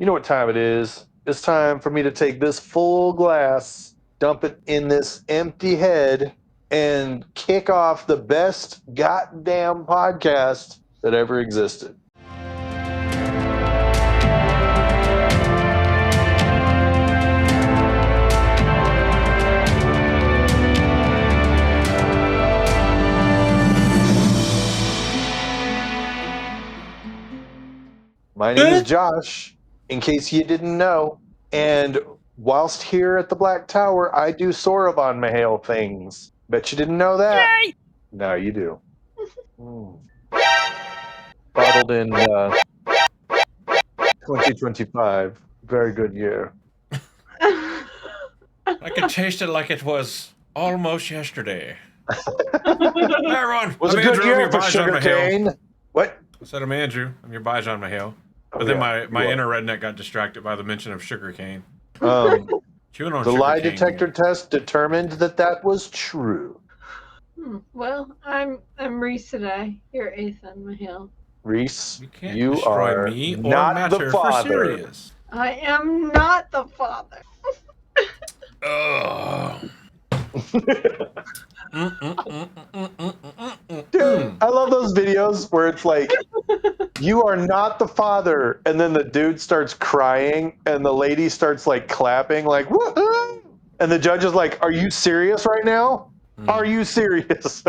You know what time it is. It's time for me to take this full glass, dump it in this empty head, and kick off the best goddamn podcast that ever existed. My name is Josh, in case you didn't know. And whilst here at the Black Tower, I do Soravan Mahale things. Bet you didn't know that. Yay! Now you do. Bottled in 2025. Very good year. I could taste it like it was almost yesterday. Hey everyone, Was I'm a good Andrew, I'm year your for Bajan Mahale. sugarcane. What? I said I'm Andrew, I'm your Bajan Mahale. But Oh, then yeah, my you are. inner redneck got distracted by the mention of sugarcane. Chewing on The lie sugarcane detector here. test determined that was true. Well, I'm Reese today. You're Ethan Mahale. Reese, You can't you destroy are me or not the matter for father. serious. I am not the father. Ugh. Dude, I love those videos where it's like, you are not the father, and then the dude starts crying, and the lady starts like clapping, like, woohoo! And the judge is like, are you serious right now? Are you serious?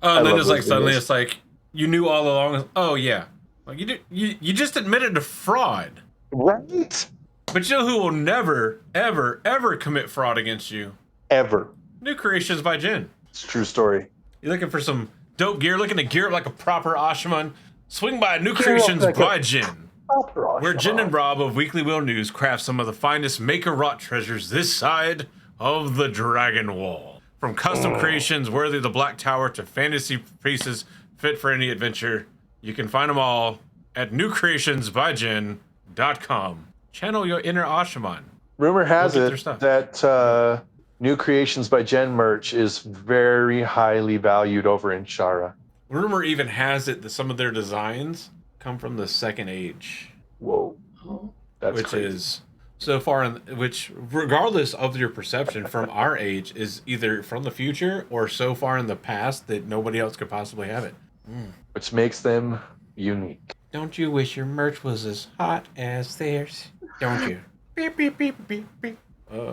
And then love it's like those suddenly videos. it's like you knew all along. Oh yeah, like you just admitted to fraud. Right? But you know who will never, ever, ever commit fraud against you? Ever. New Creations by Jin. It's a true story. You're looking for some dope gear, looking to gear up like a proper Ashman? Swing by New Gear up Creations like by a Jin, Proper where Jin Ashman. and Rob of Weekly Wheel News craft some of the finest maker-wrought treasures this side of the Dragon Wall. From custom creations worthy of the Black Tower to fantasy pieces fit for any adventure, you can find them all at newcreationsbyjin.com. Channel your inner Ashman. Rumor has Go get their it stuff. that New Creations by Jen merch is very highly valued over in Shara. Rumor even has it that some of their designs come from the Second Age, Whoa. That's which crazy. is so far in which, regardless of your perception from our age, is either from the future or so far in the past that nobody else could possibly have it. Which makes them unique. Don't you wish your merch was as hot as theirs? Don't you? Beep, beep, beep, beep, beep.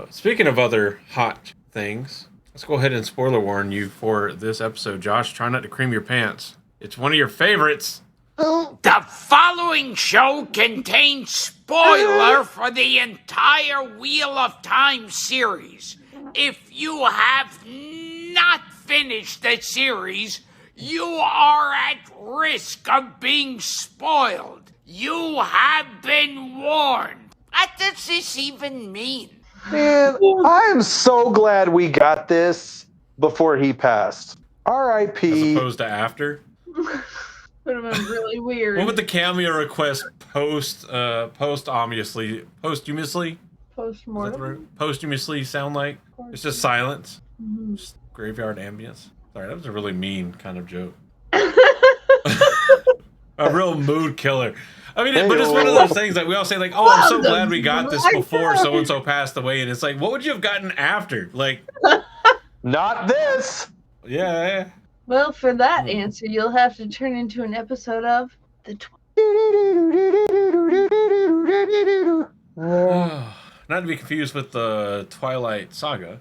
Speaking of other hot things, let's go ahead and spoiler warn you for this episode. Josh, try not to cream your pants. It's one of your favorites. The following show contains spoiler for the entire Wheel of Time series. If you have not finished the series, you are at risk of being spoiled. You have been warned. What does this even mean? Man, I am so glad we got this before he passed. As R.I.P. opposed to after. Would have been really weird. What would the cameo request posthumously Post-mortem. posthumously sound like? It's just silence. Just graveyard ambience. Sorry, that was a really mean kind of joke. A real mood killer. I mean, but it's one of those things that we all say, like, oh, I'm so glad we got this before so-and-so passed away. And it's like, what would you have gotten after? Like, Not this. yeah. Well, for that answer, you'll have to turn into an episode of The Not to be confused with the Twilight Saga.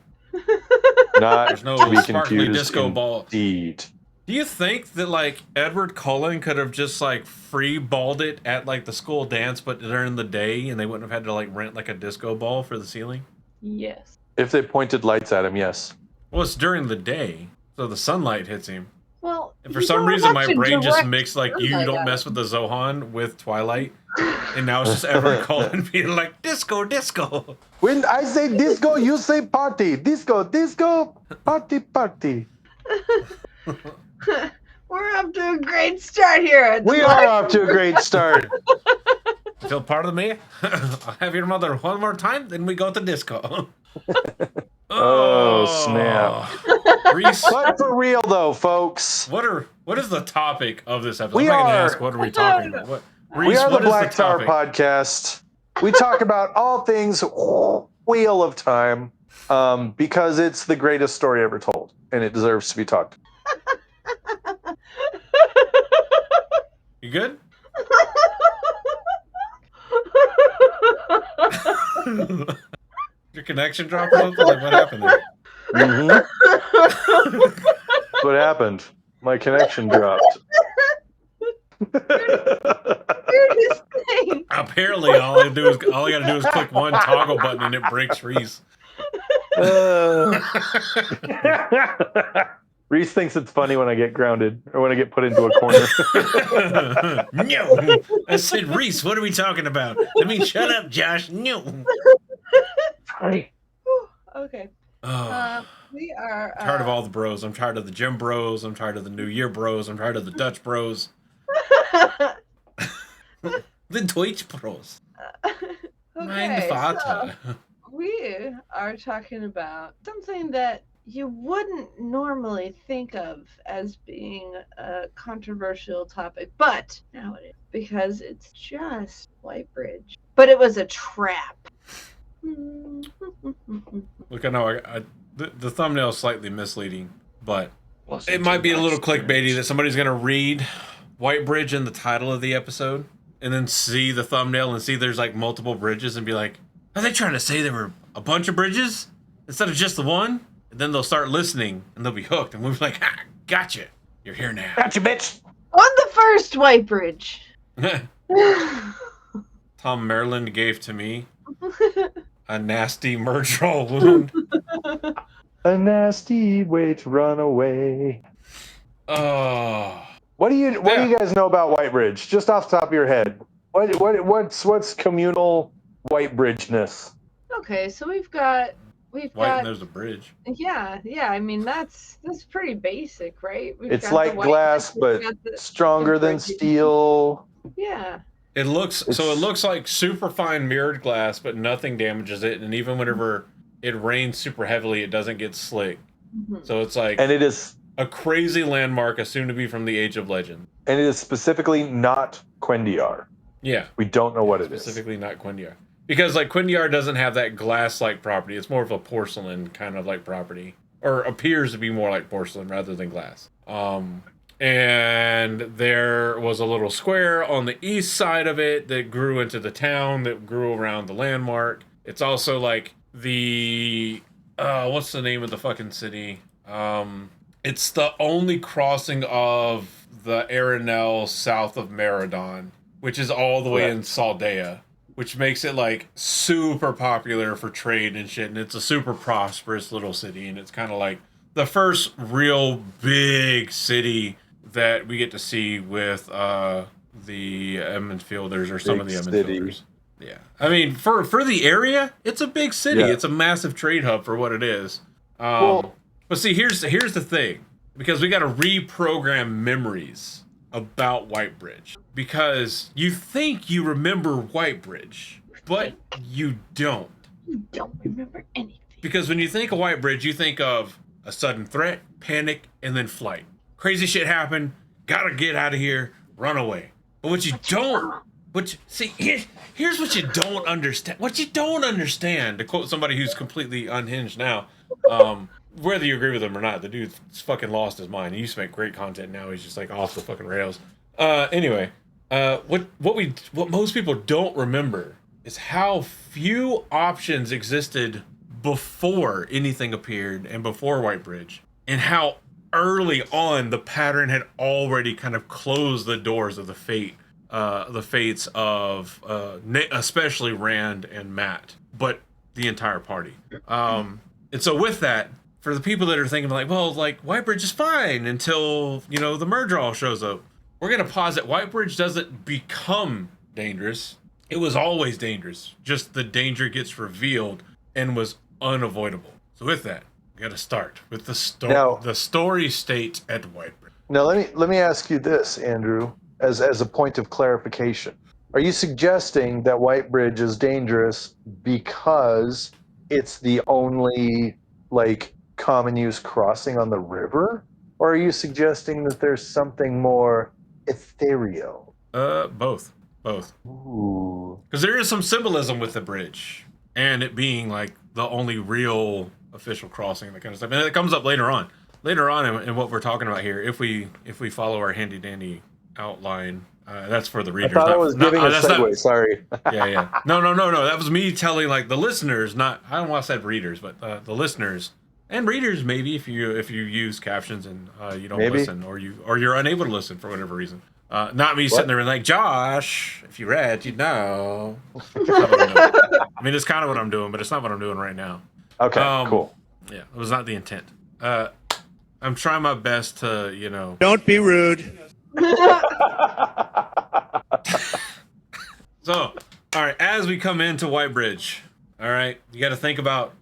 Not There's no to be sparkly confused. disco ball. Indeed. Do you think that, like, Edward Cullen could have just, like, free-balled it at, like, the school dance, but during the day, and they wouldn't have had to, like, rent, like, a disco ball for the ceiling? Yes. If they pointed lights at him, yes. Well, it's during the day, so the sunlight hits him. Well, And for you some don't reason, have my to brain just direct mixed, like, you sunlight don't at mess with the Zohan with Twilight. And now it's just Edward Cullen being like, disco, disco. When I say disco, you say party. Disco, disco, party, party. We're up to a great start here. At the We are off to a great start. Feel part of me? I'll have your mother one more time, then we go to disco. Oh, snap. Reese, But for real, though, folks, what is the topic of this episode? We I'm not going to are- ask what are we talking about. What, we Reese, are the what is Black Tower topic? Podcast, We talk about all things Wheel of Time because it's the greatest story ever told, and it deserves to be talked. You good? Your connection dropped or something? Like, what happened there? Mm-hmm. What happened? My connection dropped. Weirdest thing. Apparently, all I gotta do is click one toggle button and it breaks Reese. Reese thinks it's funny when I get grounded or when I get put into a corner. No, I said, Reese, what are we talking about? I mean, shut up, Josh. No. Sorry. Okay. Oh, We are I'm tired of all the bros. I'm tired of the gym bros. I'm tired of the New Year bros. I'm tired of the Dutch bros. The Deutsch bros. Mein Okay, Vater. so we are talking about something that you wouldn't normally think of as being a controversial topic, but now it is because it's just Whitebridge. But it was a trap. Look, I know the thumbnail is slightly misleading, but it might be a little clickbaity that somebody's going to read Whitebridge in the title of the episode and then see the thumbnail and see there's like multiple bridges and be like, are they trying to say there were a bunch of bridges instead of just the one? And then they'll start listening and they'll be hooked and we'll be like, ah, gotcha. You're here now. Gotcha, bitch. On the first Whitebridge. Tom Maryland gave to me a nasty Murdraw wound. A nasty way to run away. Oh. What do you guys know about Whitebridge? Just off the top of your head. What's communal Whitebridge-ness? Okay, so we've got White got and there's a bridge. yeah. I mean that's pretty basic, right? It's like glass, but stronger than steel. Yeah. It looks like super fine mirrored glass, but nothing damages it, and even whenever it rains super heavily, it doesn't get slick. Mm-hmm. So it's like, and it is a crazy landmark, assumed to be from the Age of Legend. And it is specifically not Quendiar. Yeah, we don't know what it is. Specifically not Quendiar, because like Quendiar doesn't have that glass-like property. It's more of a porcelain kind of like property, or appears to be more like porcelain rather than glass. And there was a little square on the east side of it that grew into the town that grew around the landmark. It's also like the what's the name of the fucking city? It's the only crossing of the Arinelle south of Meridon, which is all the way in Saldea, which makes it like super popular for trade and shit. And it's a super prosperous little city. And it's kind of like the first real big city that we get to see with the Edmundfielders or some of the Edmundfielders. Yeah. I mean, for the area, it's a big city. Yeah. It's a massive trade hub for what it is. But see, here's the thing. Because we got to reprogram memories about Whitebridge. Because you think you remember Whitebridge, but you don't. You don't remember anything. Because when you think of Whitebridge, you think of a sudden threat, panic, and then flight. Crazy shit happened. Gotta get out of here. Run away. But what you don't... here's what you don't understand. What you don't understand, to quote somebody who's completely unhinged now, whether you agree with him or not, the dude's fucking lost his mind. He used to make great content. Now he's just like off the fucking rails. Anyway, what most people don't remember is how few options existed before anything appeared and before Whitebridge, and how early on the pattern had already kind of closed the doors of the fates of especially Rand and Matt, but the entire party. And so with that, for the people that are thinking like, well, like Whitebridge is fine until, the Murdraw shows up, we're going to posit Whitebridge doesn't become dangerous. It was always dangerous. Just the danger gets revealed and was unavoidable. So with that, we got to start with the story state at Whitebridge. Now let me ask you this, Andrew, as a point of clarification. Are you suggesting that Whitebridge is dangerous because it's the only common use crossing on the river? Or are you suggesting that there's something more ethereal? Both. Both. Ooh. Because there is some symbolism with the bridge and it being like the only real official crossing, that kind of stuff. And it comes up later on. Later on in what we're talking about here, if we follow our handy dandy outline, that's for the I readers. thought I was giving a segue. Sorry. Yeah. No. That was me telling like the listeners, not I don't want to say readers, but the listeners and readers maybe if you use captions and you don't listen or you're unable to listen for whatever reason. Not me sitting there and like, Josh, if you read, you'd know. I mean, it's kind of what I'm doing, but it's not what I'm doing right now. Okay, cool. Yeah, it was not the intent. I'm trying my best to, Don't be rude. So, all right, as we come into Whitebridge, all right, you got to think about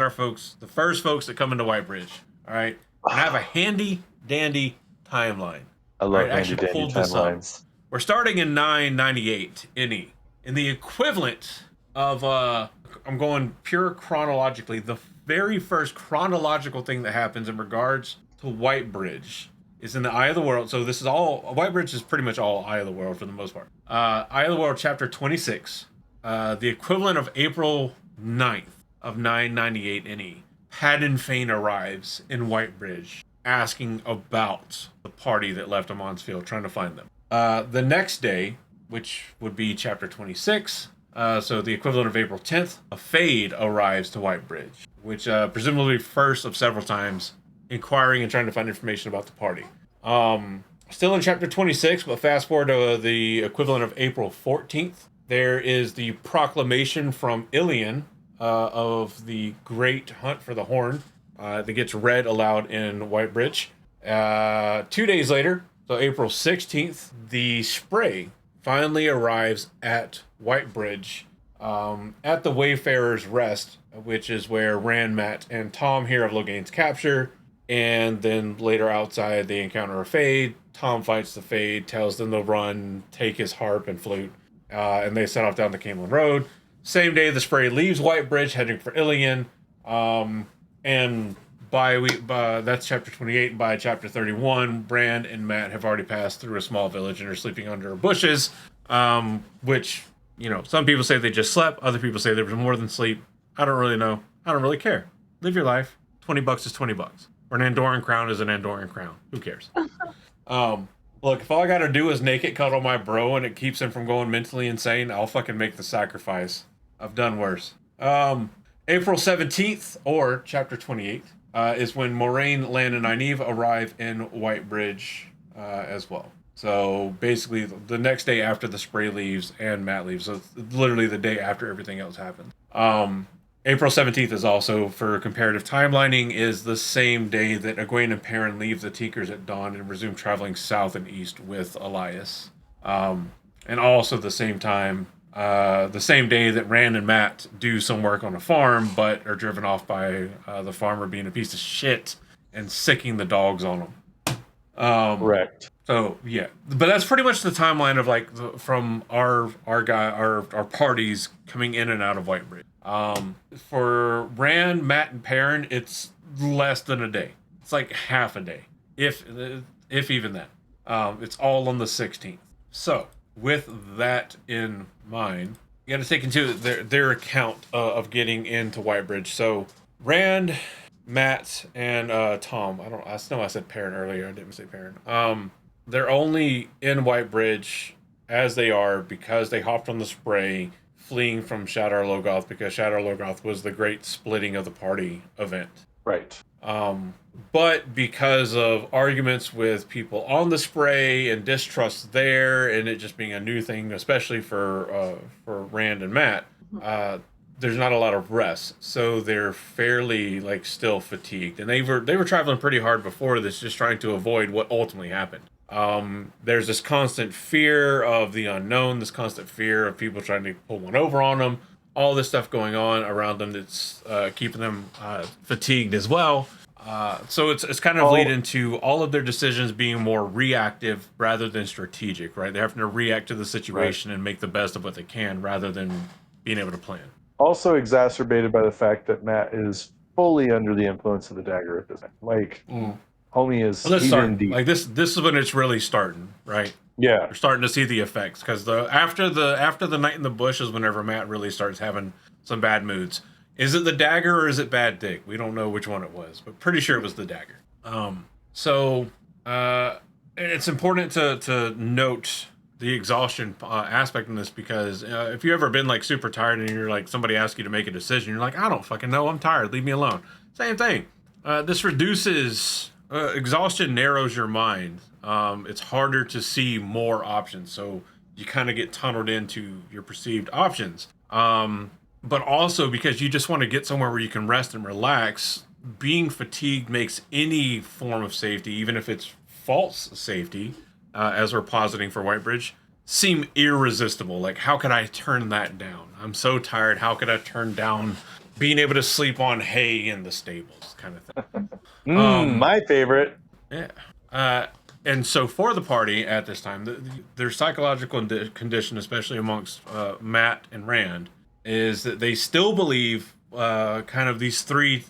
our folks, the first folks that come into Whitebridge, all right? And I have a handy dandy timeline. I love handy dandy timelines. We're starting in 998 NE. In the equivalent of, I'm going pure chronologically, the very first chronological thing that happens in regards to Whitebridge is in the Eye of the World. So this is all, Whitebridge is pretty much all Eye of the World for the most part. Eye of the World, chapter 26, the equivalent of April 9th of 998 NE. Paddon Fane arrives in Whitebridge, asking about the party that left Amansfield, trying to find them. The next day, which would be chapter 26, so the equivalent of April 10th, a Fade arrives to Whitebridge, which presumably first of several times inquiring and trying to find information about the party. Still in chapter 26, but fast forward to the equivalent of April 14th, there is the proclamation from Ilion of the Great Hunt for the Horn that gets read aloud in Whitebridge. 2 days later, so April 16th, the Spray finally arrives at Whitebridge at the Wayfarer's Rest, which is where Rand, Matt, and Tom hear of Loghain's capture. And then later outside, they encounter a Fade. Tom fights the Fade, tells them to run, take his harp and flute, and they set off down the Camelin Road. Same day, the Spray leaves Whitebridge, heading for Ilion. And that's chapter 28. And by chapter 31, Brand and Matt have already passed through a small village and are sleeping under bushes, which, some people say they just slept. Other people say there was more than sleep. I don't really know. I don't really care. Live your life. $20 is $20. Or an Andorian crown is an Andorian crown. Who cares? Look, if all I gotta do is naked cuddle my bro and it keeps him from going mentally insane, I'll fucking make the sacrifice. I've done worse. April 17th, or chapter 28, is when Moraine, Lan, and Nynaeve arrive in Whitebridge as well. So basically, the next day after the Spray leaves and Matt leaves, so it's literally the day after everything else happens. April 17th is also, for comparative timelining, is the same day that Egwene and Perrin leave the Teakers at dawn and resume traveling south and east with Elias. And also the same time, the same day that Rand and Matt do some work on a farm, but are driven off by the farmer being a piece of shit and sicking the dogs on them. Correct. So yeah, but that's pretty much the timeline of from our parties coming in and out of Whitebridge. For Rand, Matt, and Perrin, it's less than a day. It's like half a day, if even that. It's all on the 16th. So with that in mind, you got to take into their account of getting into Whitebridge. So Rand, Matt, and Tom. I know I said Perrin earlier. I didn't say Perrin. They're only in Whitebridge as they are because they hopped on the Spray, fleeing from Shadar Logoth, because Shadar Logoth was the great splitting of the party event. Right. But because of arguments with people on the Spray and distrust there, and it just being a new thing, especially for Rand and Matt, there's not a lot of rest, so they're fairly still fatigued, and they were traveling pretty hard before this, just trying to avoid what ultimately happened. There's this constant fear of the unknown, this constant fear of people trying to pull one over on them, all this stuff going on around them that's keeping them fatigued as well. So it's kind of leading to all of their decisions being more reactive rather than strategic, right? They're having to react to the situation and make the best of what they can rather than being able to plan. Also exacerbated by the fact that Matt is fully under the influence of the dagger at this time. Homie is Let's even start. deep. This is when it's really starting, right? Yeah. You're starting to see the effects because after the night in the bush is whenever Matt really starts having some bad moods. Is it the dagger or is it bad dick? We don't know which one it was, but pretty sure it was the dagger. So it's important to note the exhaustion aspect in this because if you ever been like super tired and you're like somebody asks you to make a decision, you're like, I don't fucking know, I'm tired, leave me alone. Same thing. This reduces exhaustion, narrows your mind. It's harder to see more options, so you kind of get tunneled into your perceived options. But also because you just want to get somewhere where you can rest and relax. Being fatigued makes any form of safety, even if it's false safety, as we're positing for Whitebridge, seem irresistible. Like, how could I turn that down? I'm so tired. How could I turn down being able to sleep on hay in the stables, kind of thing? My favorite. Yeah. And so for the party at this time, their psychological condition, especially amongst Matt and Rand, is that they still believe kind of these three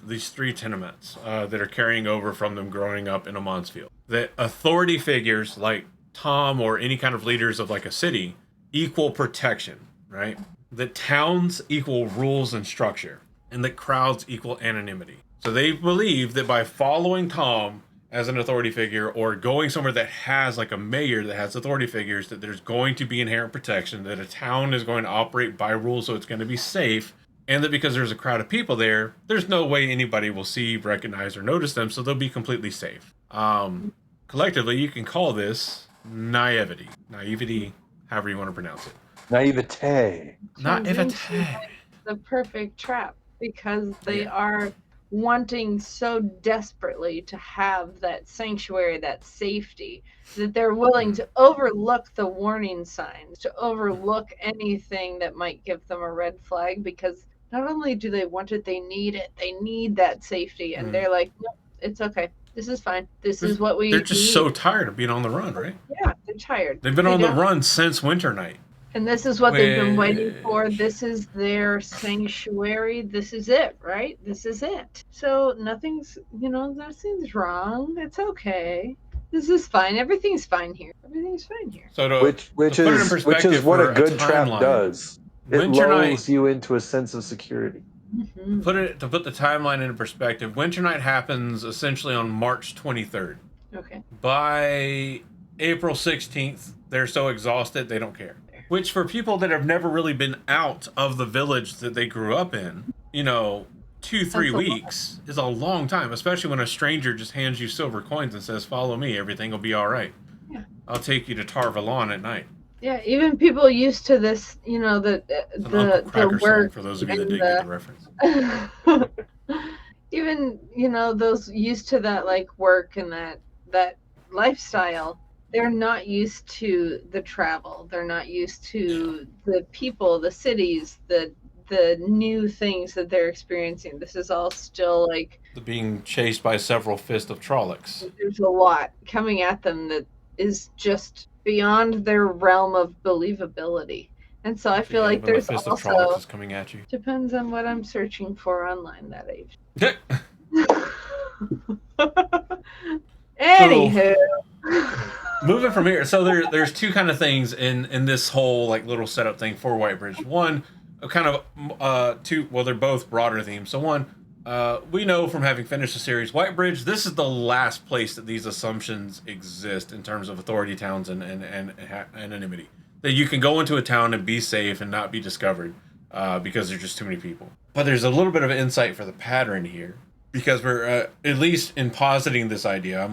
tenements that are carrying over from them growing up in a Mansfield. That authority figures like Tom or any kind of leaders of like a city equal protection, right? That towns equal rules and structure, and that crowds equal anonymity. So they believe that by following Tom as an authority figure or going somewhere that has like a mayor that has authority figures, that there's going to be inherent protection, that a town is going to operate by rules so it's going to be safe, and that because there's a crowd of people there, there's no way anybody will see, recognize, or notice them, so they'll be completely safe. Collectively, you can call this naivety. Naivety, however you want to pronounce it. Naivete. Naivete. The perfect trap because they are wanting so desperately to have that sanctuary, that safety, that they're willing to overlook the warning signs, to overlook anything that might give them a red flag, because not only do they want it, they need that safety. And they're like, no, it's okay. This is fine. This is what we They're just need. so tired of being on the run, right? Yeah, they're tired. They've been on the run since winter night. And this is what they've been waiting for. This is their sanctuary. This is it, right? This is it. So nothing's wrong. It's okay. This is fine. Everything's fine here. Everything's fine here. So which is what a good trap does. It lulls you into a sense of security. Mm-hmm. To put the timeline into perspective, Winter Night happens essentially on March 23rd. Okay. By April 16th, they're so exhausted they don't care. Which for people that have never really been out of the village that they grew up in, 2-3 weeks is a long time, especially when a stranger just hands you silver coins and says, "Follow me, everything will be all right." Yeah. I'll take you to Tarvalon at night. Yeah, even people used to this, the work. For those of you that didn't get the reference. Even, those used to that like work and that lifestyle, they're not used to the travel. They're not used to the people, the cities, the new things that they're experiencing. This is all still like being chased by several fists of Trollocs. There's a lot coming at them that is just beyond their realm of believability. And so I feel like there's fist also of Trollocs is coming at you. Depends on what I'm searching for online that age. Anywho. Moving from here, so there's two kind of things in this whole like little setup thing for Whitebridge. One, kind of two. Well, they're both broader themes. So one, we know from having finished the series, Whitebridge, this is the last place that these assumptions exist in terms of authority towns and anonymity. That you can go into a town and be safe and not be discovered because there's just too many people. But there's a little bit of insight for the pattern here because we're at least in positing this idea.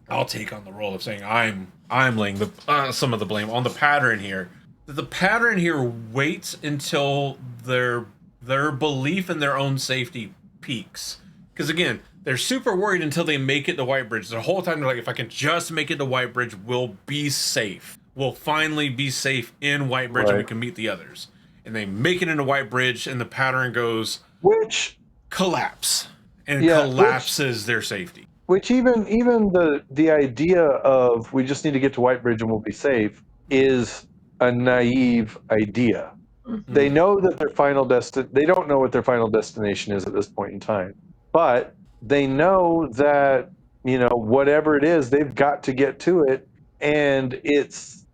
I'll take on the role of saying I'm laying some of the blame on the pattern here. The pattern here waits until their belief in their own safety peaks. Because again, they're super worried until they make it to Whitebridge. The whole time they're like, if I can just make it to Whitebridge, we'll be safe. We'll finally be safe in Whitebridge and we can meet the others. And they make it into Whitebridge and the pattern goes collapse. And collapses their safety. Which even the idea of we just need to get to Whitebridge and we'll be safe is a naive idea. Mm-hmm. They know that they don't know what their final destination is at this point in time. But they know that, whatever it is, they've got to get to it. And it's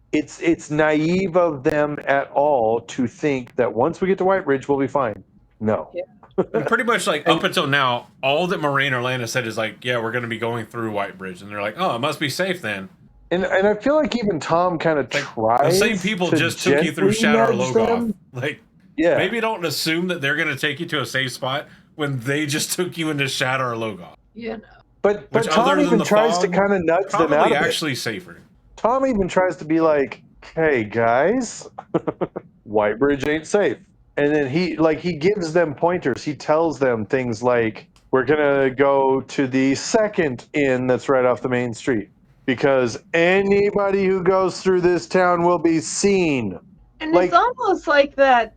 naive of them at all to think that once we get to Whitebridge, we'll be fine. No. Yeah. And pretty much like up until now, all that Moraine or Lana said is like, yeah, we're going to be going through Whitebridge. And they're like, oh, it must be safe then. And I feel like even Tom kind of Like, tries. the same people to just took you through gently Shadow or nudge Logoth. them. Like, Yeah. maybe don't assume that they're going to take you to a safe spot when they just took you into Shadow or Logoth. You know. But Which, Tom other than even the tries to fog, kind of nudge them out Probably of it. actually safer. Tom even tries to be like, "Hey guys, Whitebridge ain't safe." And then he gives them pointers. He tells them things like, "We're gonna go to the second inn that's right off the main street because anybody who goes through this town will be seen." And Like- it's almost like that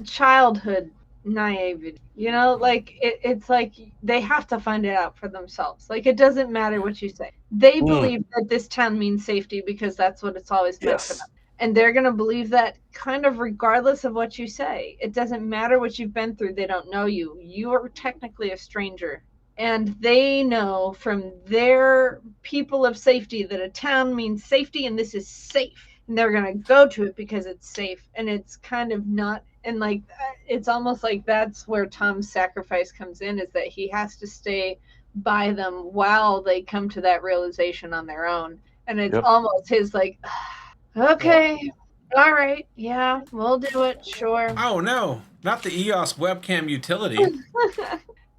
childhood naivety, you know, like it's like they have to find it out for themselves. Like it doesn't matter what you say. They believe that this town means safety because that's what it's always meant for Yes. them. And they're going to believe that kind of regardless of what you say. It doesn't matter what you've been through. They don't know you. You are technically a stranger. And they know from their people of safety that a town means safety and this is safe. And they're going to go to it because it's safe. And it's kind of not. And like, it's almost like that's where Tom's sacrifice comes in, is that he has to stay by them while they come to that realization on their own. And it's almost his like, okay, all right, yeah, we'll do it, sure. Oh no, not the EOS webcam utility.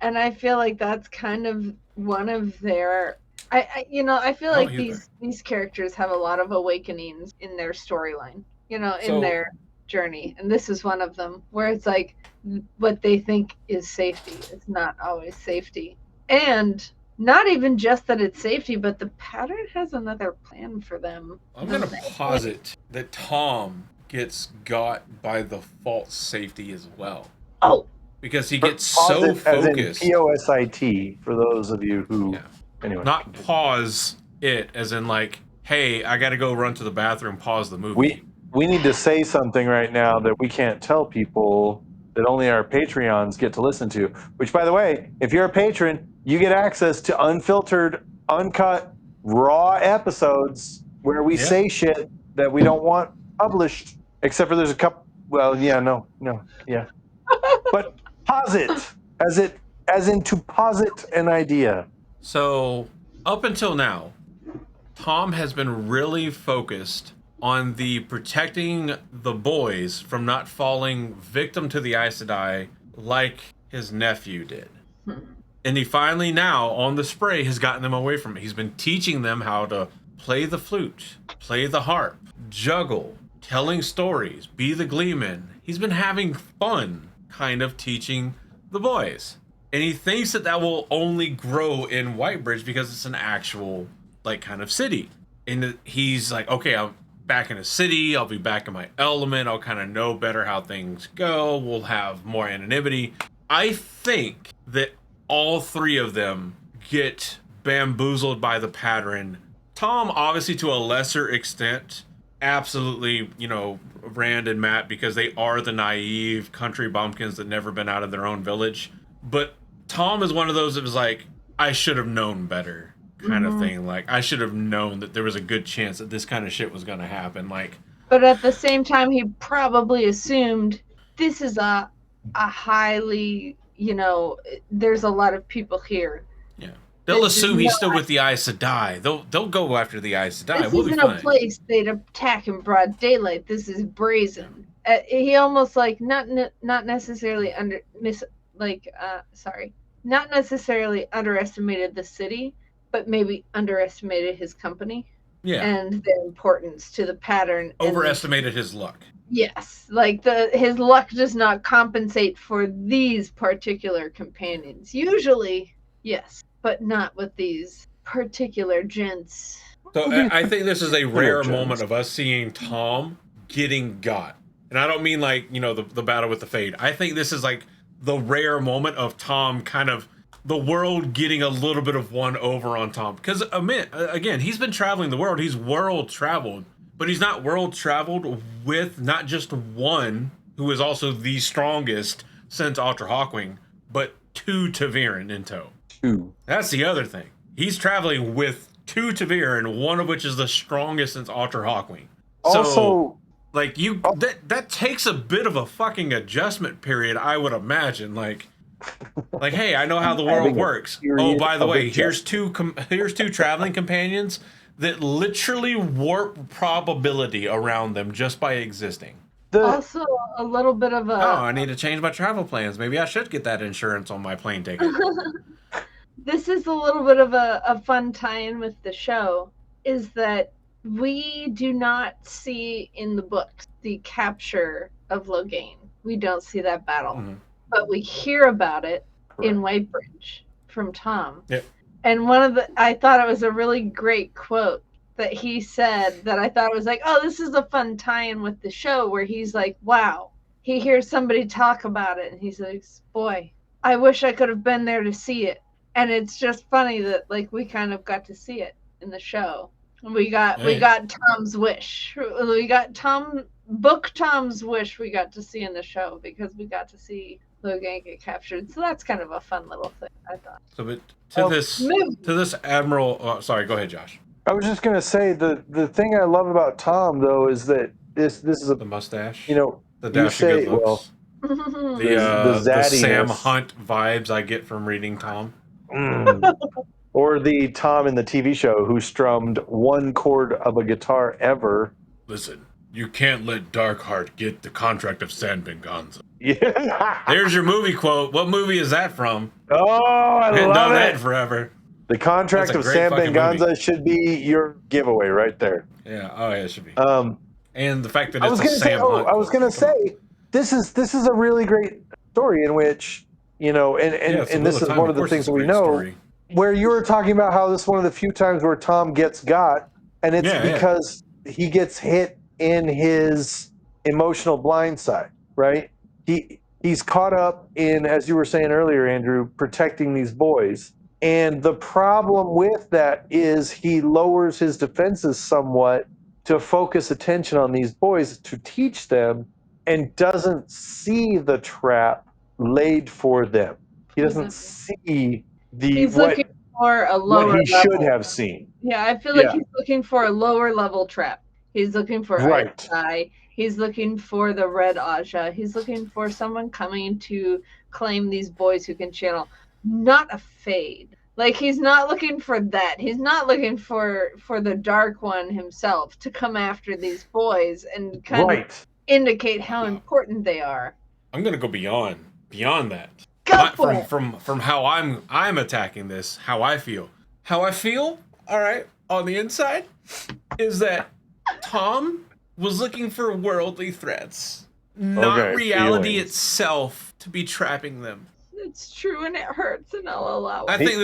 And I feel like that's kind of one of their I feel like these characters have a lot of awakenings in their storyline, in their journey. And this is one of them where it's like what they think is safety is not always safety. And not even just that it's safety, but the pattern has another plan for them. I'm going to posit that Tom gets got by the false safety as well. Oh. Because he gets so focused. As in POSIT, for those of you who... Yeah. Anyway. Not pause it, as in like, hey, I got to go run to the bathroom, pause the movie. We need to say something right now that we can't tell people, that only our Patreons get to listen to. Which, by the way, if you're a patron, you get access to unfiltered, uncut, raw episodes where we say shit that we don't want published. Except for there's a couple. Well, yeah, no, yeah. But posit, as in to posit an idea. So up until now, Tom has been really focused on the protecting the boys from not falling victim to the Aes Sedai like his nephew did. And he finally now, on the spray, has gotten them away from it. He's been teaching them how to play the flute, play the harp, juggle, telling stories, be the gleeman. He's been having fun kind of teaching the boys. And he thinks that will only grow in Whitebridge because it's an actual, like, kind of city. And he's like, okay, I'm back in a city. I'll be back in my element. I'll kind of know better how things go. We'll have more anonymity. I think that all three of them get bamboozled by the pattern. Tom, obviously, to a lesser extent, absolutely, Rand and Matt, because they are the naive country bumpkins that never been out of their own village. But Tom is one of those that was like, I should have known better kind of thing. Like, I should have known that there was a good chance that this kind of shit was going to happen. Like, but at the same time, he probably assumed this is a highly, there's a lot of people here. Yeah. They'll assume he's still with the Aes Sedai. They'll go after the Aes Sedai. This We'll be isn't fine. a place they'd attack in broad daylight. This is brazen. He almost like not necessarily not necessarily underestimated the city, but maybe underestimated his company. Yeah. And their importance to the pattern. Overestimated his luck. Yes, like his luck does not compensate for these particular companions. Usually, yes, but not with these particular gents. So I think this is a rare moment of us seeing Tom getting got. And I don't mean like, the battle with the Fade. I think this is like the rare moment of Tom kind of the world getting a little bit of one over on Tom. Because, again, he's been traveling the world. He's world traveled. But he's not world traveled with not just one, who is also the strongest since Ultra Hawkwing, but two Taviran in tow. Two. That's the other thing. He's traveling with two Tavir, and one of which is the strongest since Ultra Hawkwing. So, Also, like that takes a bit of a fucking adjustment period, I would imagine. Like, hey, I know how the world Having a works. Oh, period by the of way, here's two traveling companions that literally warp probability around them just by existing. Also, a little bit of Oh, a. I need to change my travel plans. Maybe I should get that insurance on my plane ticket. This is a little bit of a fun tie-in with the show, is that we do not see in the books the capture of Logain. We don't see that battle, Mhm. but we hear about it in Correct. Whitebridge from Tom. Yep. And I thought it was a really great quote that he said that I thought was like, oh, this is a fun tie-in with the show, where he's like, wow, he hears somebody talk about it and he's like, boy, I wish I could have been there to see it. And it's just funny that like we kind of got to see it in the show. We got Tom's wish. We got Tom's wish we got to see in the show, because we got to see Logan get captured. So that's kind of a fun little thing, I thought. So, but to this Admiral. Oh, sorry, go ahead, Josh. I was just gonna say the thing I love about Tom though is that this is The mustache. the The you dash of say good looks. The Sam zattiness. Hunt vibes I get from reading Tom. Or the Tom in the TV show who strummed one chord of a guitar ever. Listen, you can't let Darkheart get the contract of San Venganza. Yeah. There's your movie quote. What movie is that from? Oh, I Hadn't love done that it. in forever. The contract That's a of great San fucking Venganza movie. should be your giveaway right there. Yeah. Oh yeah, it should be. And the fact that I it's was a gonna say, Sam Hunt. I was quote. gonna Come on. say, this is a really great story in which Yeah, it's the and Wheel this of is Time. one Of of the course things it's a that we great know. story. Where you were talking about how this is one of the few times where Tom gets got, and it's because he gets hit in his emotional blind side, right? He's caught up in, as you were saying earlier, Andrew, protecting these boys. And the problem with that is he lowers his defenses somewhat to focus attention on these boys to teach them, and doesn't see the trap laid for them. He doesn't see He's looking for a lower what he level. should have seen. Yeah, I feel like he's looking for a lower level trap. He's looking for Right. Itai. He's looking for the Red Aja. He's looking for someone coming to claim these boys who can channel. Not a fade. Like, he's not looking for that. He's not looking for the Dark One himself to come after these boys and kind of indicate how important they are. I'm gonna go beyond that. Go for it. From how I'm attacking this, how I feel. How I feel, all right, on the inside, is that Tom was looking for worldly threats, not reality itself to be trapping them. It's true, and it hurts, and I'll allow it. I think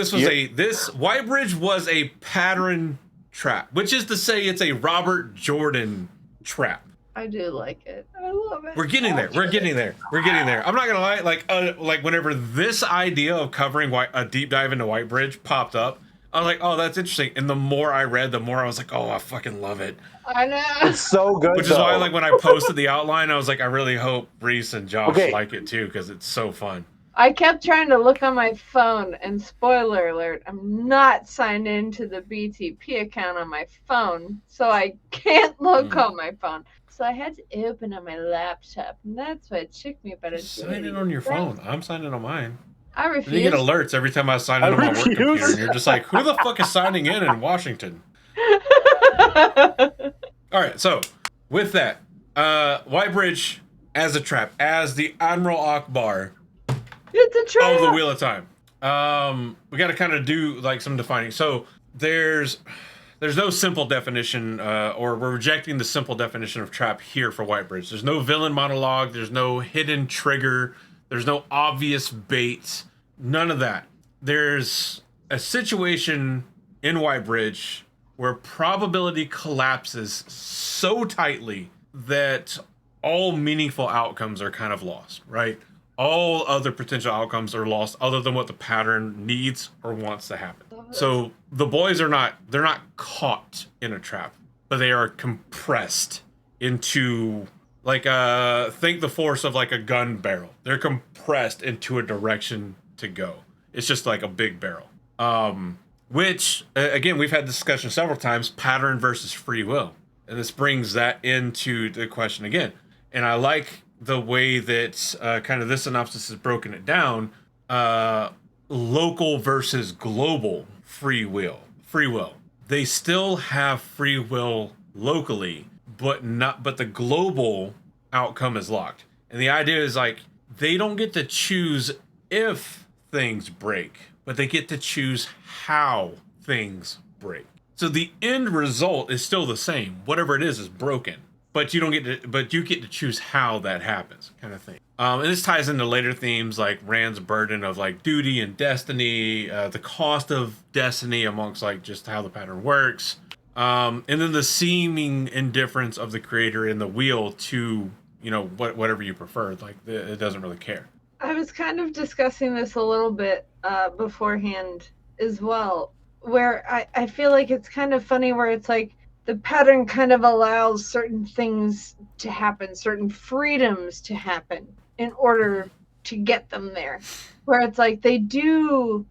this Whitebridge was a pattern trap, which is to say it's a Robert Jordan trap. I do like it. I love it. We're getting there. I'm not gonna lie. Like whenever this idea of covering a deep dive into Whitebridge popped up, I was like, oh, that's interesting. And the more I read, the more I was like, oh, I fucking love it. I know. It's so good. Which is why, like, when I posted the outline, I was like, I really hope Reese and Josh like it too, because it's so fun. I kept trying to look on my phone, and spoiler alert, I'm not signed into the BTP account on my phone, so I can't look on my phone. So I had to open on my laptop, and that's why it took me about a day. Sign in on your phone. I'm signed in on mine. I refuse. And you get alerts every time I sign in on my work computer, and you're just like, who the fuck is signing in Washington? All right, so with that, Whitebridge as a trap, as the Admiral Akbar. It's a trap. Of the Wheel of Time. We got to kind of do like some defining. So there's no simple definition, or we're rejecting the simple definition of trap here for Whitebridge. There's no villain monologue. There's no hidden trigger. There's no obvious bait. None of that. There's a situation in Whitebridge where probability collapses so tightly that all meaningful outcomes are kind of lost, right? All other potential outcomes are lost other than what the pattern needs or wants to happen. So the boys they're not caught in a trap, but they are compressed into like think the force of like a gun barrel. They're compressed into a direction to go. It's just like a big barrel. Which, again, we've had discussion several times, pattern versus free will. And this brings that into the question again. And I like the way that kind of this synopsis has broken it down. Local versus global free will. Free will. They still have free will locally, but the global outcome is locked. And the idea is like they don't get to choose if things break, but they get to choose how things break. So the end result is still the same. Whatever it is broken. But you get to choose how that happens, kind of thing. And this ties into later themes like Rand's burden of like duty and destiny, the cost of destiny amongst like just how the pattern works, and then the seeming indifference of the creator in the wheel to whatever you prefer. Like it doesn't really care. I was kind of discussing this a little bit beforehand as well, where I feel like it's kind of funny where it's like the pattern kind of allows certain things to happen, certain freedoms to happen in order to get them there. Where it's like they do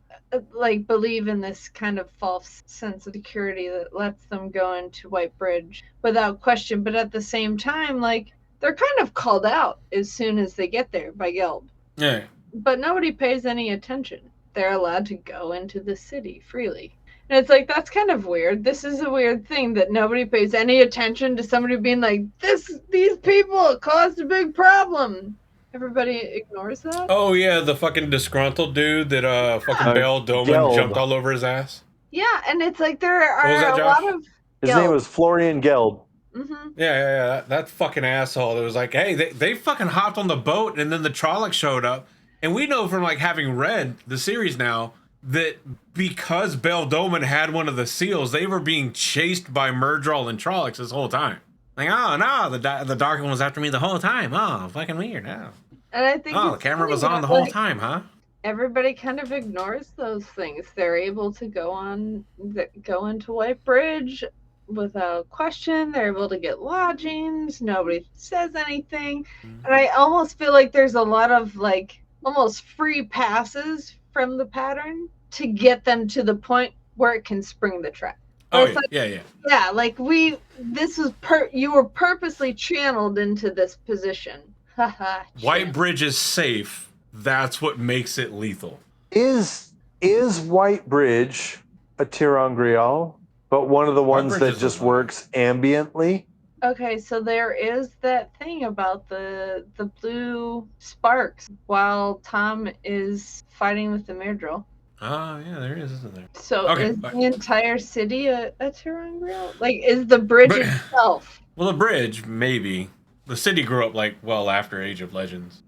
like believe in this kind of false sense of security that lets them go into Whitebridge without question, but at the same time, like they're kind of called out as soon as they get there by Gelb. Yeah. But nobody pays any attention. They're allowed to go into the city freely. And it's like, that's kind of weird. This is a weird thing that nobody pays any attention to somebody being like, these people caused a big problem. Everybody ignores that? Oh, yeah, the fucking disgruntled dude that fucking Bell Doman Gelb. jumped all over his ass. Yeah, and it's like there What was are that, a Josh? lot of... His name was Florian Gelb. Mm-hmm. Yeah. That fucking asshole that was like, hey, they fucking hopped on the boat and then the Trollocs showed up. And we know from like having read the series now that because Beldolman had one of the seals, they were being chased by Murdral and Trollocs this whole time. Like, oh no, the dark one was after me the whole time. Oh, fucking weird. Oh, And I think the camera was on the whole time, huh? Everybody kind of ignores those things. They're able to go into Whitebridge without question. They're able to get lodgings. Nobody says anything. Mm-hmm. And I almost feel like there's a lot of like almost free passes from the pattern to get them to the point where it can spring the trap. Oh It's yeah, like, yeah. Yeah, like you were purposely channeled into this position. Haha. Whitebridge is safe. That's what makes it lethal. Is Whitebridge a Tirangrial, but one of the ones Whitebridge that is just a- works ambiently? Okay, so there is that thing about the blue sparks while Tom is fighting with the Myrddraal. Oh yeah, there is, isn't there? So Okay, is but- the entire city a Tirangrial? Like, is the bridge But- itself? Well, the bridge, maybe. The city grew up like well after Age of Legends.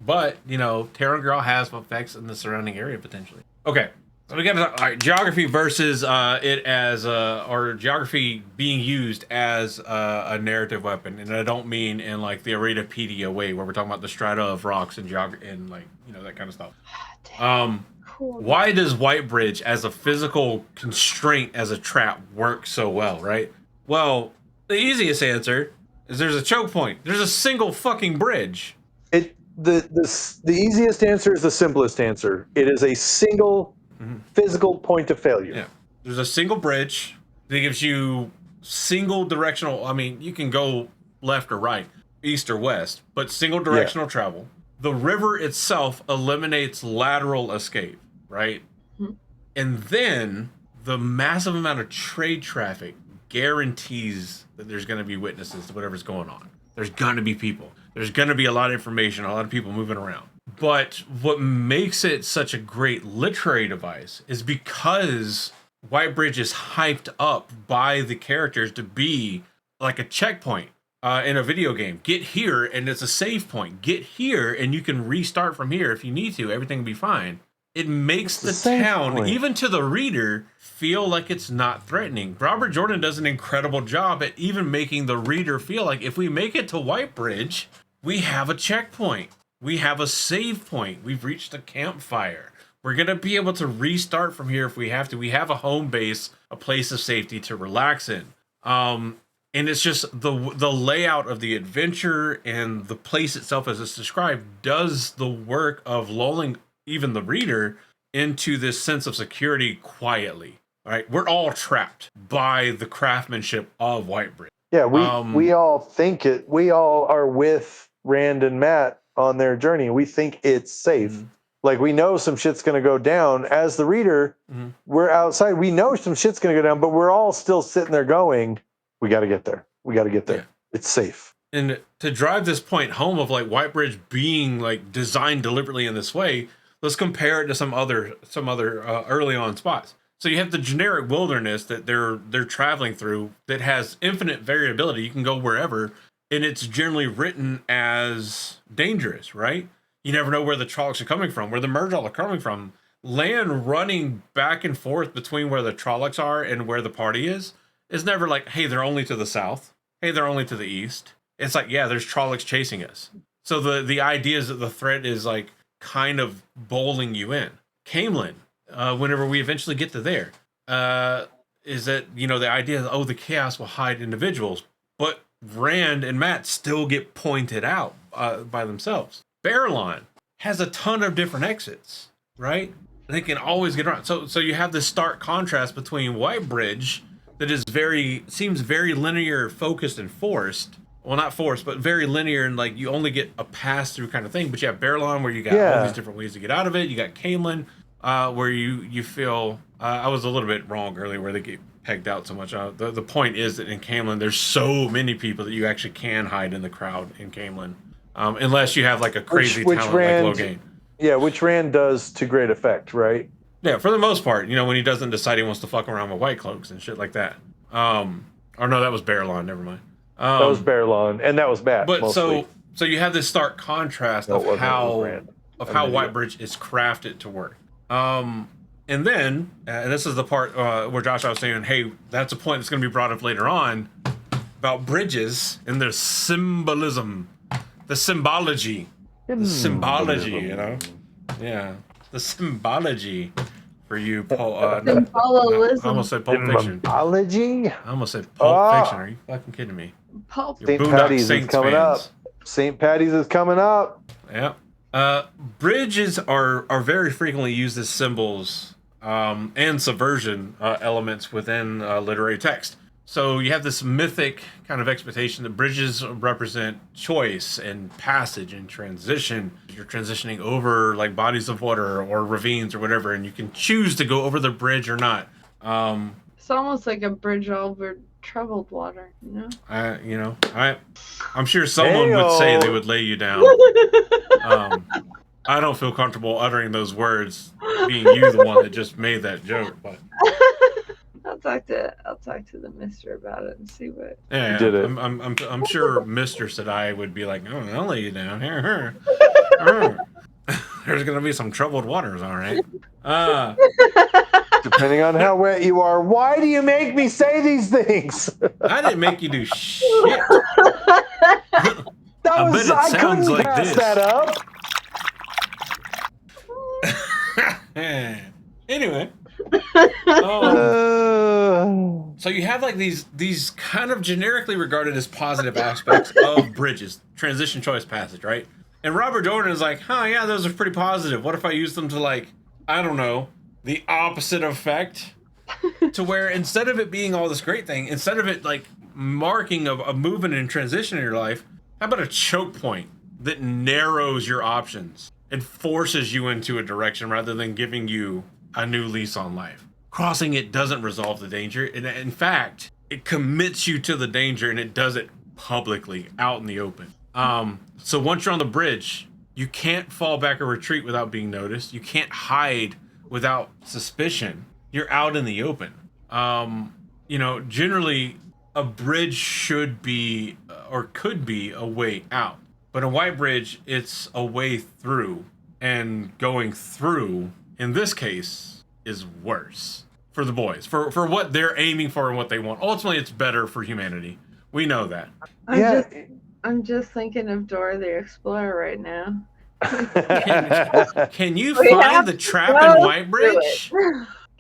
But Terrangirl has effects in the surrounding area potentially. Okay, so we got geography versus or geography being used as a narrative weapon, and I don't mean in like the Aradopedia way where we're talking about the strata of rocks and geography and like that kind of stuff. Cool. Why does Whitebridge as a physical constraint as a trap work so well, right? Well, the easiest answer is there's a choke point. There's a single fucking bridge. The easiest answer is the simplest answer. It is a single physical point of failure. Yeah. There's a single bridge that gives you single directional. I mean, you can go left or right, east or west, but single directional travel. The river itself eliminates lateral escape, right? Mm-hmm. And then the massive amount of trade traffic guarantees that there's going to be witnesses to whatever's going on. There's going to be people. There's going to be a lot of information, a lot of people moving around. But what makes it such a great literary device is because Whitebridge is hyped up by the characters to be like a checkpoint in a video game. Get here and it's a save point. Get here and you can restart from here if you need to. Everything will be fine. It makes the save town, point. even to the reader, feel like it's not threatening. Robert Jordan does an incredible job at even making the reader feel like if we make it to Whitebridge, we have a checkpoint. We have a save point. We've reached a campfire. We're going to be able to restart from here if we have to. We have a home base, a place of safety to relax in. And it's just the layout of the adventure and the place itself as it's described does the work of lulling even the reader into this sense of security quietly. Right, we're all trapped by the craftsmanship of Whitebridge. Yeah, we all think it. We all are with Rand and Matt on their journey. We think it's safe. Mhm. Like we know some shit's going to go down. As the reader, we're outside. We know some shit's going to go down, but we're all still sitting there going, "We got to get there. We got to get there. Yeah. It's safe." And to drive this point home of like Whitebridge being like designed deliberately in this way, let's compare it to some other early on spots. So you have the generic wilderness that they're traveling through that has infinite variability. You can go wherever, and it's generally written as dangerous, right? You never know where the Trollocs are coming from, where the Murjol are coming from. Land running back and forth between where the Trollocs are and where the party is never like, hey, they're only to the south. Hey, they're only to the east. It's like, yeah, there's Trollocs chasing us. So the idea is that the threat is like kind of bowling you in. Camelin, whenever we eventually get to there, is that, you know, the idea is, the chaos will hide individuals, but Rand and Matt still get pointed out by themselves. Barillon has a ton of different exits, right? They can always get around. So you have this stark contrast between Whitebridge that is seems very linear, focused, and forced. Well, not forced, but very linear, and like you only get a pass through kind of thing. But you have Barillon where you got all these different ways to get out of it. You got Camelin, where you feel I was a little bit wrong earlier where they get pegged out so much. The point is that in Camelin there's so many people that you actually can hide in the crowd in Camelin, unless you have like a crazy talent like Logain. Yeah, which Rand does to great effect, right? Yeah, for the most part, you know, when he doesn't decide he wants to fuck around with white cloaks and shit like that. Or no, that was Barillon. Never mind. That was Barillon, and that was bad. But mostly. so you have this stark contrast of how Whitebridge is crafted to work. And then, and this is the part where Josh, I was saying, hey, that's a point that's going to be brought up later on about bridges and their symbolism, the symbology, you know, yeah, the symbology for you, Paul. I almost said Pulp Fiction. Symbology? I almost said Pulp Fiction. Are you fucking kidding me? St. Patty's is coming up. St. Patty's is coming up. Yeah. Bridges are very frequently used as symbols and subversion elements within literary text. So you have this mythic kind of expectation that bridges represent choice and passage and transition. You're transitioning over like bodies of water or ravines or whatever, and you can choose to go over the bridge or not. It's almost like a bridge over troubled water, you know? I'm sure someone would say they would lay you down. I don't feel comfortable uttering those words, being you the one that just made that joke, but I'll talk to the mister about it and see what. Yeah, did it. I'm sure Mr. Sadai would be like, oh, I'll lay you down here. There's gonna be some troubled waters, all right. Depending on how wet you are. Why do you make me say these things? I didn't make you do shit. I couldn't like pass this. that up. Anyway. So you have like these kind of generically regarded as positive aspects of bridges, transition, choice, passage, right? And Robert Jordan is like, yeah, those are pretty positive. What if I use them to like, I don't know, the opposite effect? To where instead of it being all this great thing, instead of it like marking a movement and transition in your life, how about a choke point that narrows your options and forces you into a direction rather than giving you a new lease on life? Crossing it doesn't resolve the danger. In fact, it commits you to the danger, and it does it publicly, out in the open. So once you're on the bridge, you can't fall back or retreat without being noticed. You can't hide without suspicion. You're out in the open. Generally, a bridge should be or could be a way out. But a Whitebridge, it's a way through. And going through, in this case, is worse for the boys. For what they're aiming for and what they want. Ultimately, it's better for humanity. We know that. I'm just thinking of Dora the Explorer right now. Can you find the trap in Whitebridge?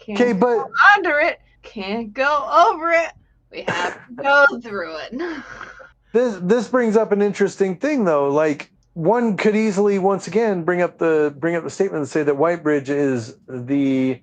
Okay, but go under it, can't go over it. We have to go through it. This brings up an interesting thing, though. Like, one could easily once again bring up the statement and say that Whitebridge is the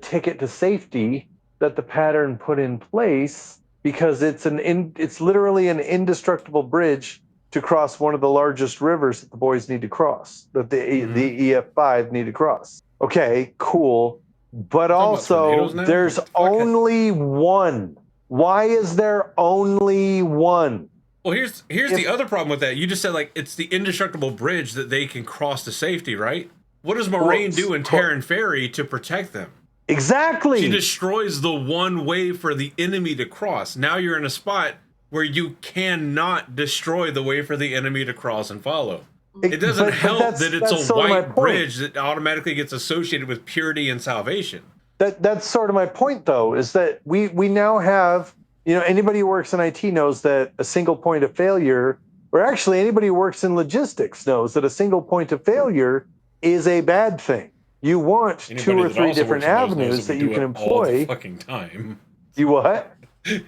ticket to safety that the pattern put in place because it's literally an indestructible bridge to cross one of the largest rivers that the boys need to cross, that the EF5 need to cross. Okay, cool. But also, there's only one. Why is there only one? Well, here's the other problem with that. You just said like it's the indestructible bridge that they can cross to safety, right? What does Moraine do in Terran Ferry to protect them? Exactly. She destroys the one way for the enemy to cross. Now you're in a spot where you cannot destroy the way for the enemy to cross and follow. It doesn't help that it's a white bridge that automatically gets associated with purity and salvation. That's sort of my point, though, is that we now have, anybody who works in IT knows that a single point of failure, or actually anybody who works in logistics knows that a single point of failure is a bad thing. You want two or three different avenues that you can employ. All the fucking time. You what?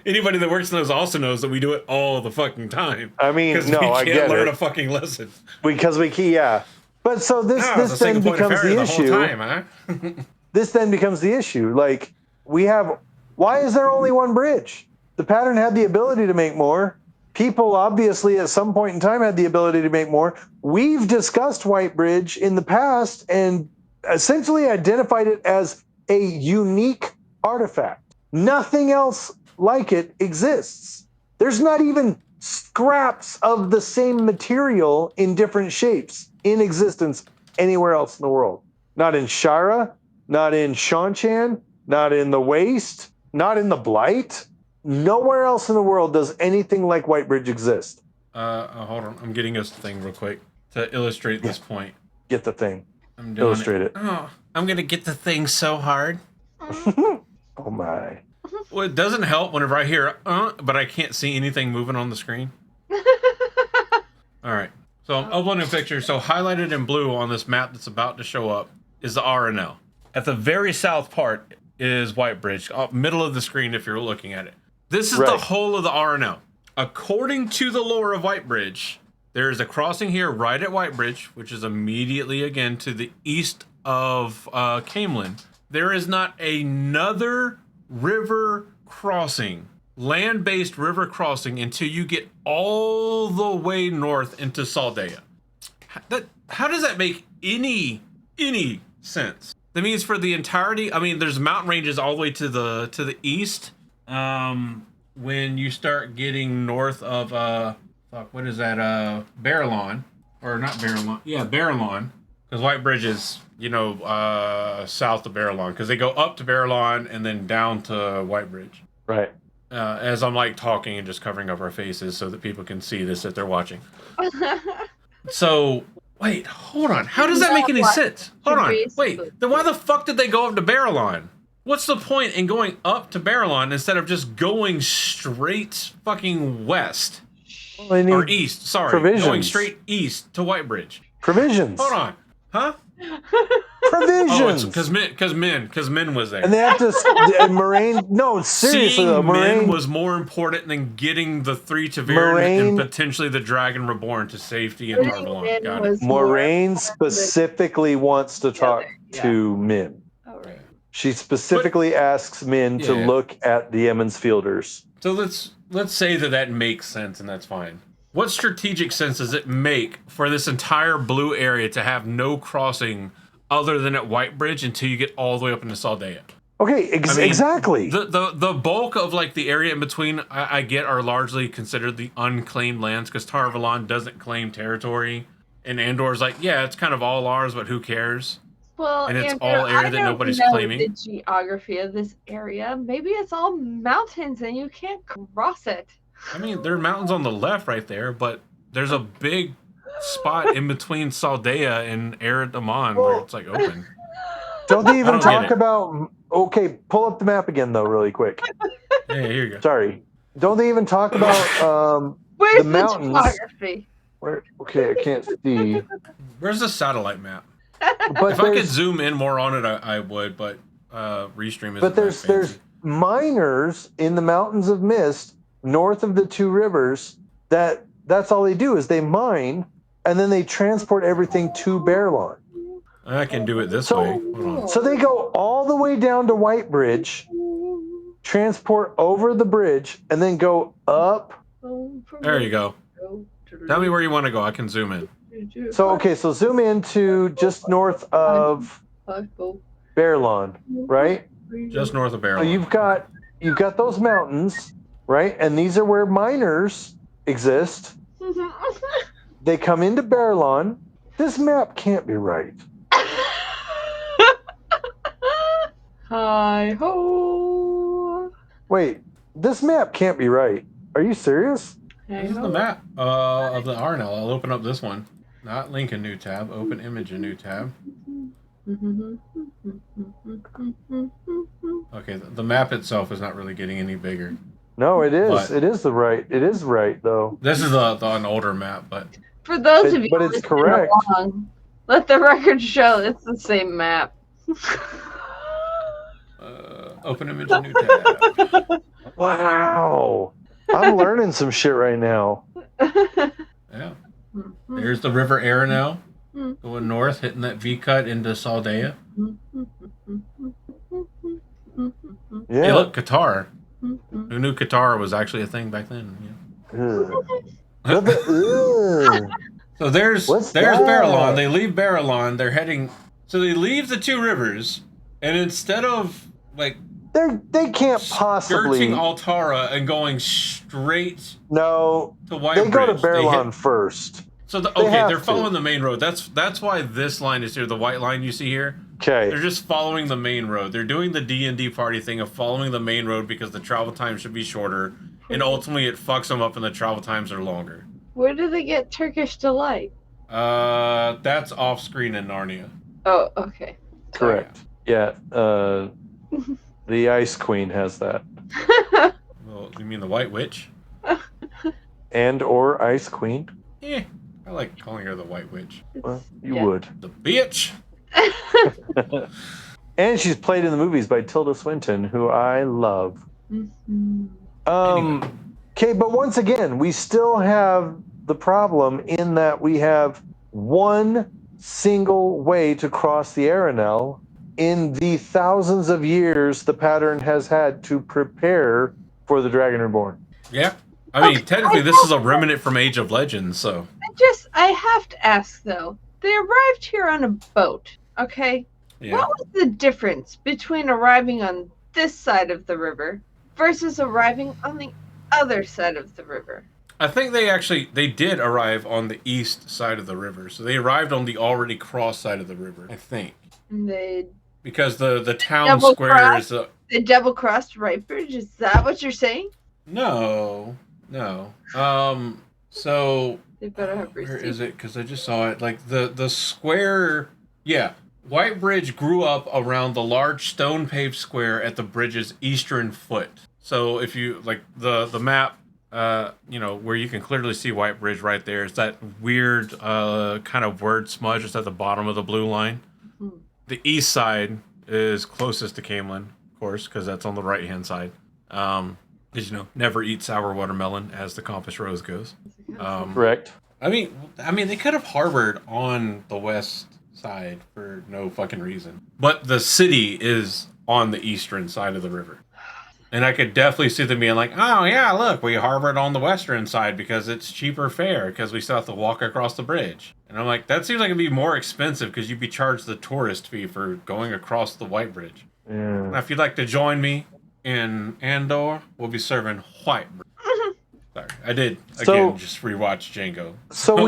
Anybody that works in those also knows that we do it all the fucking time. I mean, no, I get it. We can't learn a fucking lesson. Because we can, yeah. But so this then becomes the issue. This then becomes the issue. Like, why is there only one bridge? The pattern had the ability to make more. People obviously at some point in time had the ability to make more. We've discussed Whitebridge in the past and essentially identified it as a unique artifact. Nothing else like it exists. There's not even scraps of the same material in different shapes in existence anywhere else in the world. Not in Shara, not in Shanchan, not in the Waste, not in the Blight. Nowhere else in the world does anything like Whitebridge exist. Hold on. I'm getting us the thing real quick to illustrate this point. Get the thing. I'm doing Illustrate it. Oh, I'm going to get the thing so hard. Oh, my. Well, it doesn't help whenever I hear, but I can't see anything moving on the screen. All right. So I'm uploading a picture. So highlighted in blue on this map that's about to show up is the Arinelle. At the very south part is Whitebridge, middle of the screen if you're looking at it. This is the whole of the Arinelle. According to the lore of Whitebridge, there is a crossing here right at Whitebridge, which is immediately, again, to the east of Camelin. There is not another river crossing, land-based river crossing, until you get all the way north into Saldea. How does that make any sense? That means for the entirety, I mean, there's mountain ranges all the way to the east. When you start getting north of what is that? Barrelon, or not Barrelon? Yeah, Barrelon, because Whitebridge is south of Barrelon, because they go up to Barrelon and then down to Whitebridge. Right. As I'm like talking and just covering up our faces so that people can see this if they're watching. So. Wait, hold on. How does that make any sense? Hold on. Wait, then why the fuck did they go up to Barrelon? What's the point in going up to Barrelon instead of just going straight fucking west? Or east, sorry. Provisions. Going straight east to Whitebridge. Provisions. Hold on. Huh? Provisions. Oh, it's because Min was there. And they have to, Moraine, no, seriously though, Min was more important than getting the 3 Taviran and potentially the Dragon Reborn to safety in Tarvalon. Got it. Moraine specifically wants to talk to Min. Oh, right. She specifically asks Min to look at the Emmons Fielders. So let's say that makes sense, and that's fine. What strategic sense does it make for this entire blue area to have no crossing other than at Whitebridge until you get all the way up into Saldea? Okay, exactly. The bulk of like the area in between, I get, are largely considered the unclaimed lands because Tarvalon doesn't claim territory, and Andor's like, yeah, it's kind of all ours, but who cares? Well, and it's Andrew, all area that nobody's claiming. The geography of this area, maybe it's all mountains and you can't cross it. I mean, there are mountains on the left right there, but there's a big spot in between Saldea and Ered Amon where it's like open. Don't they even talk about? Okay, pull up the map again though, really quick. Yeah, here you go. Sorry. Don't they even talk about Where's the mountains? Geography? Where? Okay, I can't see. Where's the satellite map? But if I could zoom in more on it, I would. But Restream is. But there's miners in the Mountains of Mist north of the 2 rivers. That's all they do is they mine and then they transport everything to Bear Lawn. I can do it this So- way. Hold on. So they go all the way down to Whitebridge, transport over the bridge, and then go up. There you go. Tell me where you want to go. I can zoom in. So so zoom into just north of Bear Lawn, right? Just north of So Barrel. you've got those mountains, right? And these are where miners exist. They come into Bear Lawn. This map can't be right. Hi ho. Wait, this map can't be right. Are you serious? This is the map of the Arinelle. I'll open up this one. Not link a new tab. Open image a new tab. Okay, the map itself is not really getting any bigger. No, it is. But- It is it is right though. This is an older map, but For those of you But it's listening correct. along, let the record show it's the same map. open image a new tab. Wow. I'm learning some shit right now. Yeah. There's the River Arinelle going north, hitting that V cut into Saldea. Yeah. Hey, look, Qatar. Who knew Qatar was actually a thing back then? Yeah. Ugh. So there's What's Barrelon. that? They leave Barrelon. They're heading. So they leave the two rivers, and instead of like They can't possibly. skirting Altara and going straight No, to Whitebridge, they go to Bear hit- Lawn first. So They okay, have they're to. following the main road. That's why this line is here. The white line you see here. Okay. They're just following the main road. They're doing the D&D party thing of following the main road because the travel time should be shorter, and ultimately it fucks them up and the travel times are longer. Where do they get Turkish delight? That's off screen in Narnia. Oh, okay. Correct. Yeah. The Ice Queen has that, Well, you mean the White Witch? and or Ice Queen. Eh, I like calling her the White Witch. Well, you Yeah. would. The bitch. And she's played in the movies by Tilda Swinton, who I love. Anyway. Okay, but once again, we still have the problem in that we have one single way to cross the Arinelle in the thousands of years the pattern has had to prepare for the Dragon Reborn. Yeah. I mean, technically, this is a remnant from Age of Legends, so. I have to ask though. They arrived here on a boat, okay? Yeah. What was the difference between arriving on this side of the river versus arriving on the other side of the river? I think they did arrive on the east side of the river. So they arrived on the already crossed side of the river, I think. And they Because the town Double square cross? is they double crossed Whitebridge. Is that what you're saying? No. So They better have where receipts. is it? Because I just saw it. Like the square. Yeah, Whitebridge grew up around the large stone paved square at the bridge's eastern foot. So if you like the map, where you can clearly see Whitebridge right there. It's that weird kind of word smudge just at the bottom of the blue line. Hmm. The east side is closest to Camelin, of course, because that's on the right hand side. Because never eat sour watermelon, as the Compass Rose goes. Correct. I mean, they could have harbored on the west side for no fucking reason. But the city is on the eastern side of the river. And I could definitely see them being like, oh yeah, look, we harbored on the western side because it's cheaper fare because we still have to walk across the bridge. And I'm like, that seems like it'd be more expensive because you'd be charged the tourist fee for going across the White Bridge. Yeah. Now, if you'd like to join me in Andor, we'll be serving White Bridge. Sorry, I did again just rewatch Django. So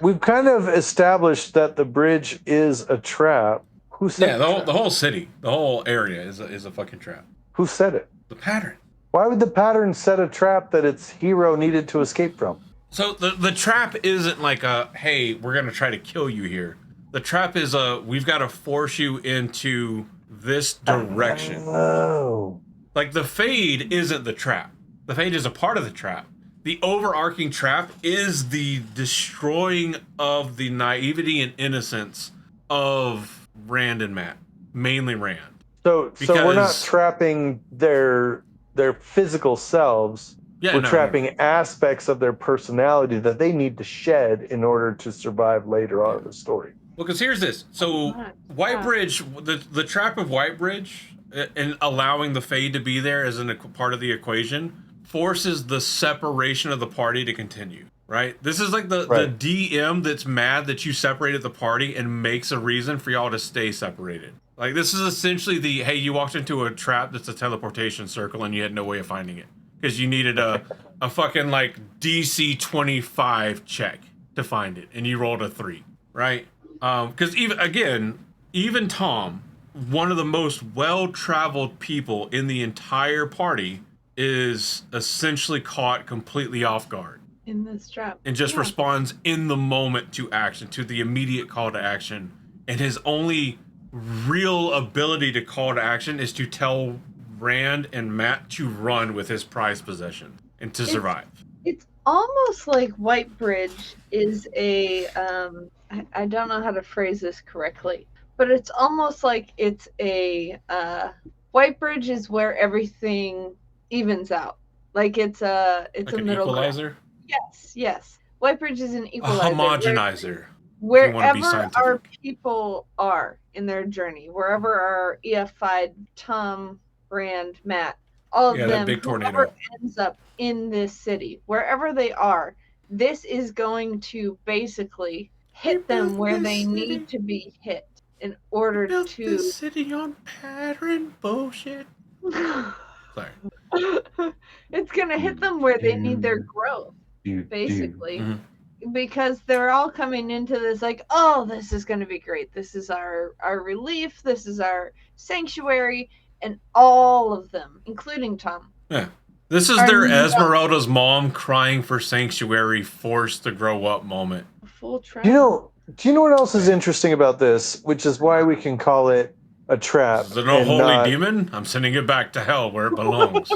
we've kind of established that the bridge is a trap. Who said the whole city, the whole area is a fucking trap. Who said it? The pattern. Why would the pattern set a trap that its hero needed to escape from? So the trap isn't like hey, we're gonna try to kill you here. The trap is we've got to force you into this direction. Oh. Like the fade isn't the trap. The fade is a part of the trap. The overarching trap is the destroying of the naivety and innocence of Rand and Matt, mainly Rand. So we're not Because- trapping their physical selves. Yeah, We're no, trapping aspects of their personality that they need to shed in order to survive later on in the story. Well, because here's this. So Right. Whitebridge, the trap of Whitebridge, and allowing the Fade to be there as a part of the equation forces the separation of the party to continue. Right. This is like the DM that's mad that you separated the party and makes a reason for y'all to stay separated. Like this is essentially the hey, you walked into a trap that's a teleportation circle and you had no way of finding it because you needed a fucking like DC 25 check to find it and you rolled a 3, right? Because even Tom, one of the most well-traveled people in the entire party, is essentially caught completely off guard In this trap. and just responds in the moment to action, to the immediate call to action. And his only real ability to call to action is to tell Rand and Matt to run with his prized possession and to survive. It's almost like Whitebridge is a I don't know how to phrase this correctly, but it's almost like it's a Whitebridge is where everything evens out. Like it's a Like a an middle ground. equalizer? Yes. Whitebridge is an A equalizer. homogenizer. Wherever scientific. our people are in their journey, wherever our EF5, Tom, Rand, Matt, all of Yeah, that them, big tornado. whoever ends up in this city, wherever they are, this is going to basically hit them where they need to be hit in order Built to. this city on pattern bullshit. Sorry. It's going to hit them where they need their growth, basically. Because they're all coming into this like, oh, this is going to be great. This is our relief. This is our sanctuary. And all of them, including Tom. Yeah. This is their Esmeralda's mom crying for sanctuary, forced to grow up moment. Full trap. Do you know what else is interesting about this? Which is why we can call it a trap. Is it no holy demon? I'm sending it back to hell where it belongs.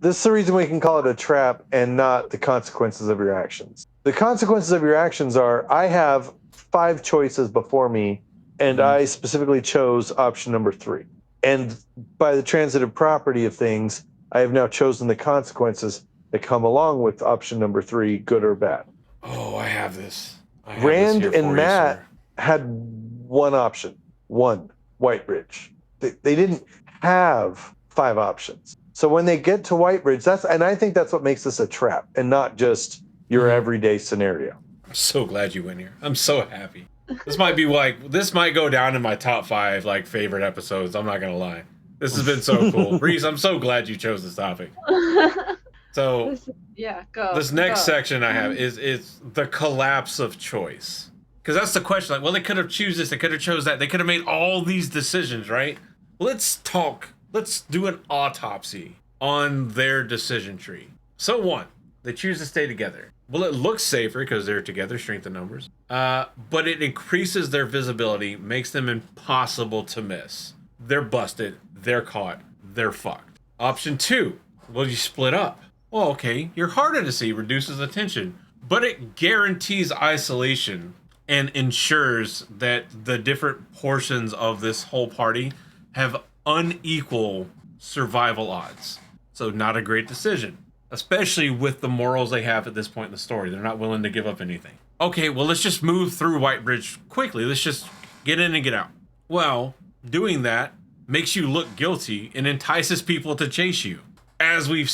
This is the reason we can call it a trap and not the consequences of your actions. The consequences of your actions are I have 5 choices before me, and I specifically chose option number 3. And by the transitive property of things, I have now chosen the consequences that come along with option number 3, good or bad. Oh, I have this. Rand and Matt had one option. One, Whitebridge. They didn't have 5 options. So when they get to Whitebridge, and I think that's what makes this a trap and not just your everyday scenario. I'm so glad you went here. I'm so happy. This might go down in my top 5 like favorite episodes. I'm not gonna lie. This has been so cool. Reese, I'm so glad you chose this topic. So go. This next section I have is the collapse of choice. Because that's the question. Like, well, they could have choose this, they could have chose that, they could have made all these decisions, right? Let's do an autopsy on their decision tree. So 1, they choose to stay together. Well, it looks safer because they're together, strength in numbers. But it increases their visibility, makes them impossible to miss. They're busted, they're caught, they're fucked. Option 2, well, you split up. Well, okay, you're harder to see, reduces attention, but it guarantees isolation and ensures that the different portions of this whole party have unequal survival odds. So not a great decision, especially with the morals they have at this point in the story. They're not willing to give up anything. Okay, well, let's just move through Whitebridge quickly. Let's just get in and get out. Well, doing that makes you look guilty and entices people to chase you. As we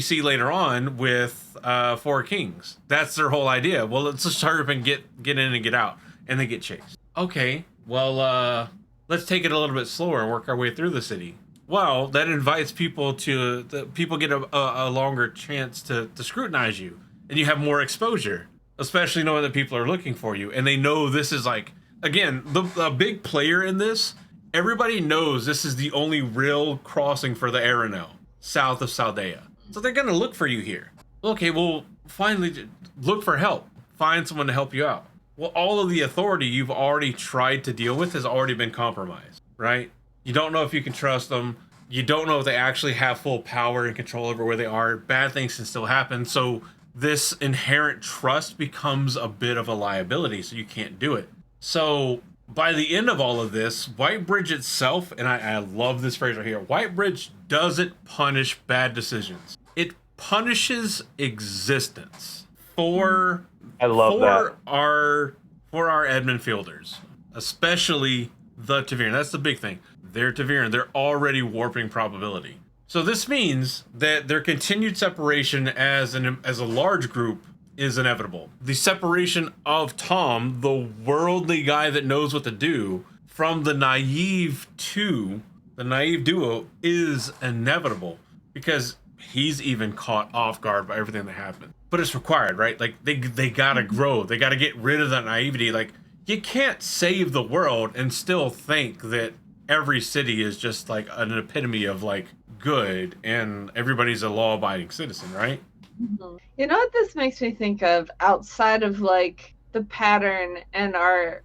see later on with 4 Kings. That's their whole idea. Well, let's just hurry up and get in and get out. And they get chased. Okay, well, let's take it a little bit slower and work our way through the city. Well, that invites people people get a longer chance to scrutinize you. And you have more exposure. Especially knowing that people are looking for you. And they know this is like, again, the big player in this, everybody knows this is the only real crossing for the Arinelle, south of Saldea. So they're going to look for you here. Okay, well, finally, look for help. Find someone to help you out. Well, all of the authority you've already tried to deal with has already been compromised, right? You don't know if you can trust them. You don't know if they actually have full power and control over where they are. Bad things can still happen. So this inherent trust becomes a bit of a liability, so you can't do it. So by the end of all of this, Whitebridge itself, and I love this phrase right here, Whitebridge doesn't punish bad decisions. It punishes existence for I love that. for our Edmund Fielders, especially the Taviran. That's the big thing. They're Taviran. They're already warping probability. So this means that their continued separation as a large group is inevitable. The separation of Tom, the worldly guy that knows what to do, from the naive duo, is inevitable because he's even caught off guard by everything that happened. But it's required, right? Like they gotta grow. They gotta get rid of that naivety. Like you can't save the world and still think that every city is just like an epitome of like good and everybody's a law-abiding citizen, right? You know what this makes me think of outside of like the pattern and our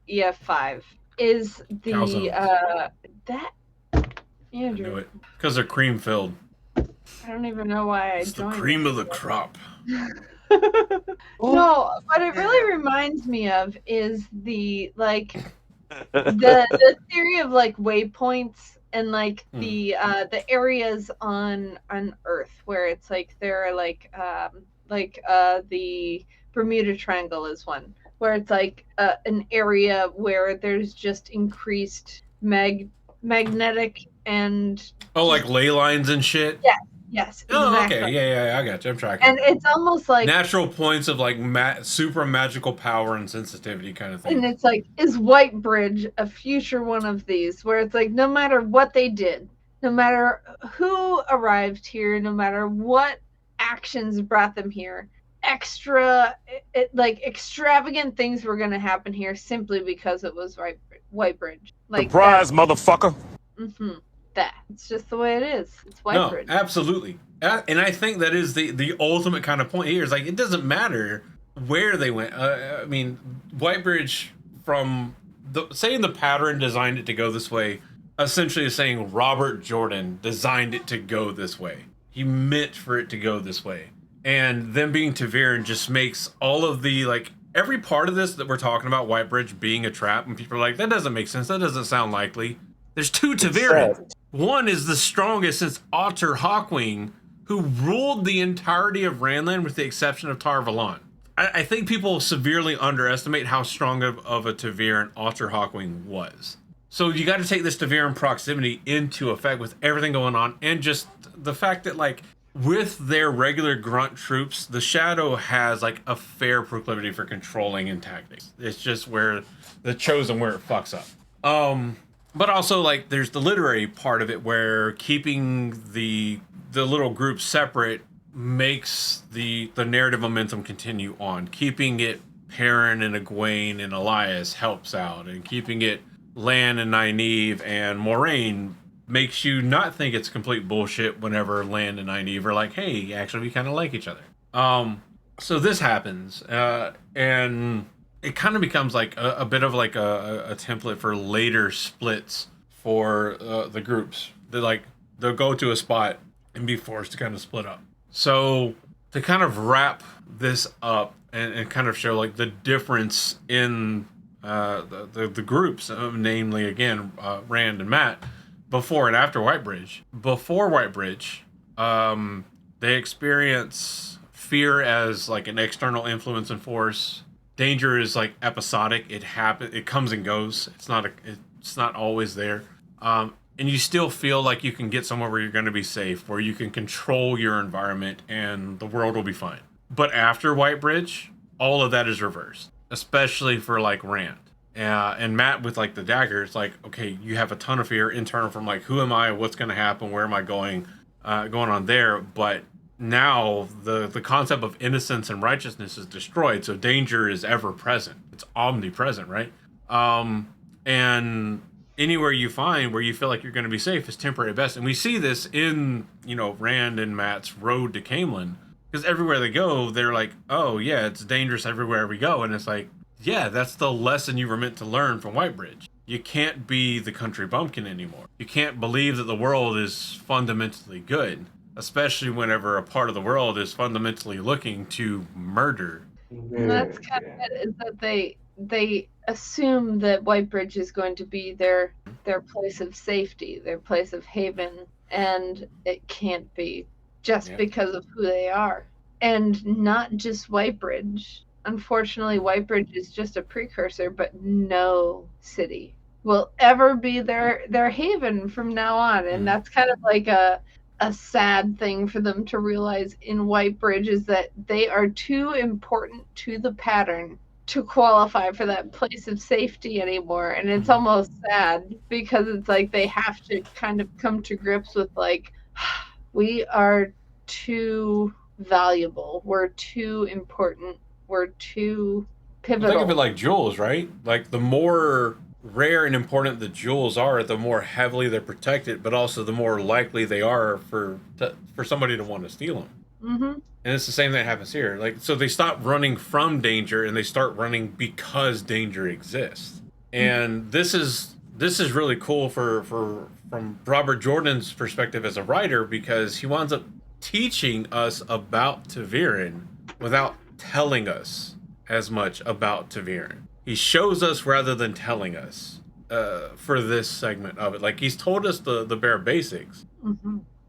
EF5 is the Calzones. that I Andrew. knew it because they're cream filled. I don't even know why I It's the joined. cream of the crop. No, what it really reminds me of is the like the theory of like waypoints and like the areas on Earth where it's like there are like the Bermuda Triangle is one where it's like an area where there's just increased magnetic and like ley lines and shit. yes Oh, exactly. okay, yeah, I got you. I'm tracking. And it's almost like natural points of like super magical power and sensitivity kind of thing. and it's like, is Whitebridge a future one of these where it's like no matter what they did, no matter who arrived here, no matter what actions brought them here, like extravagant things were going to happen here simply because it was Whitebridge. Like Surprise, motherfucker. That it's just the way it is. It's No, Whitebridge. absolutely. And I think that is the ultimate kind of point here. Is like it doesn't matter where they went. I mean, Whitebridge from saying the pattern designed it to go this way, essentially is saying Robert Jordan designed it to go this way. He meant for it to go this way. And them being Taviran just makes all of the like every part of this that we're talking about Whitebridge being a trap, and people are like, that doesn't make sense. That doesn't sound likely. There's two Taviran. One is the strongest since Otter Hawkwing, who ruled the entirety of Ranland with the exception of Tar Valon. I think people severely underestimate how strong of a Taviran Otter Hawkwing was. So you got to take this Taviran proximity into effect with everything going on, and just the fact that like with their regular grunt troops, the Shadow has like a fair proclivity for controlling and tactics. It's just where the Chosen where it fucks up. But also, like, there's the literary part of it where keeping the little group separate makes the narrative momentum continue on. Keeping it Perrin and Egwene and Elias helps out, and keeping it Lan and Nynaeve and Moraine makes you not think it's complete bullshit whenever Lan and Nynaeve are like, hey, actually, we kind of like each other. So this happens, and it kind of becomes like a bit of like a template for later splits for the groups. They'll go to a spot and be forced to kind of split up. So to kind of wrap this up and kind of show like the difference in the groups, namely again Rand and Matt, before and after Whitebridge. Before Whitebridge, they experience fear as like an external influence and force. Danger is like episodic. It comes and goes. It's not always there. And you still feel like you can get somewhere where you're going to be safe, where you can control your environment and the world will be fine. But after Whitebridge, all of that is reversed, especially for like Rand. And Matt with like the dagger, it's like, okay, you have a ton of fear internal from like, who am I? What's going to happen? Where am I going on there? But now the concept of innocence and righteousness is destroyed, so danger is ever present. It's omnipresent, right? And anywhere you find where you feel like you're going to be safe is temporary at best. And we see this in, Rand and Matt's road to Camelin, because everywhere they go, they're like, oh yeah, it's dangerous everywhere we go. And it's like, yeah, that's the lesson you were meant to learn from Whitebridge. You can't be the country bumpkin anymore. You can't believe that the world is fundamentally good, especially whenever a part of the world is fundamentally looking to murder. And that's kind of it, is that they assume that Whitebridge is going to be their place of safety, their place of haven, and it can't be. just Yeah. because of who they are. And not just Whitebridge. Unfortunately, Whitebridge is just a precursor, but no city will ever be their haven from now on. And that's kind of like a sad thing for them to realize in Whitebridge, is that they are too important to the pattern to qualify for that place of safety anymore. And it's almost sad, because it's like they have to kind of come to grips with, like, we are too valuable, we're too important, we're too pivotal. Think of it like jewels, right? Like the more rare and important the jewels are, the more heavily they're protected, but also the more likely they are for somebody to want to steal them. Mm-hmm. And it's the same that happens here. Like, so they stop running from danger and they start running because danger exists. And this is really cool from Robert Jordan's perspective as a writer, because he winds up teaching us about Taviran without telling us as much about Taviran. He shows us rather than telling us for this segment of it. Like, he's told us the bare basics,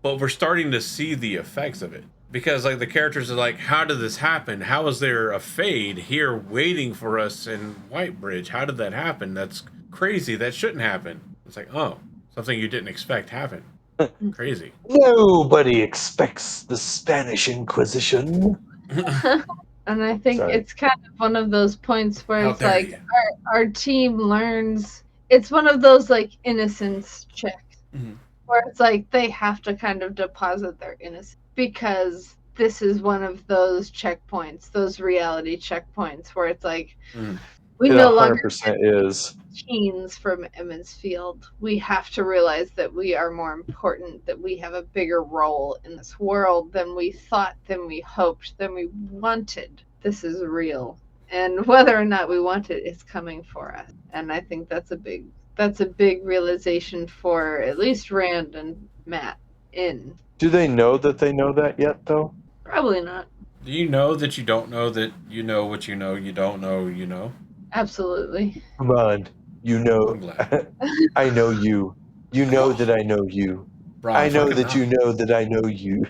but we're starting to see the effects of it. Because, like, the characters are like, how did this happen? How is there a fade here waiting for us in Whitebridge? How did that happen? That's crazy. That shouldn't happen. It's like, oh, something you didn't expect happened. Crazy. Nobody expects the Spanish Inquisition. And I think Sorry. it's kind of one of those points where How it's dare like you. our team learns. It's one of those, like, innocence checks where it's like they have to kind of deposit their innocence, because this is one of those checkpoints, those reality checkpoints where it's like, we It no longer 100% is. teens from Emmons Field. We have to realize that we are more important, that we have a bigger role in this world than we thought, than we hoped, than we wanted. This is real. And whether or not we want it, it's coming for us. And I think that's a big realization for at least Rand and Matt in. Do they know that they know that yet, though? Probably not. Do you know that you don't know that you know what you know you don't know you know? Absolutely. Come on. You know. I'm glad. I know you. You know that I know you. Bro, I know fucking that you know that I know you.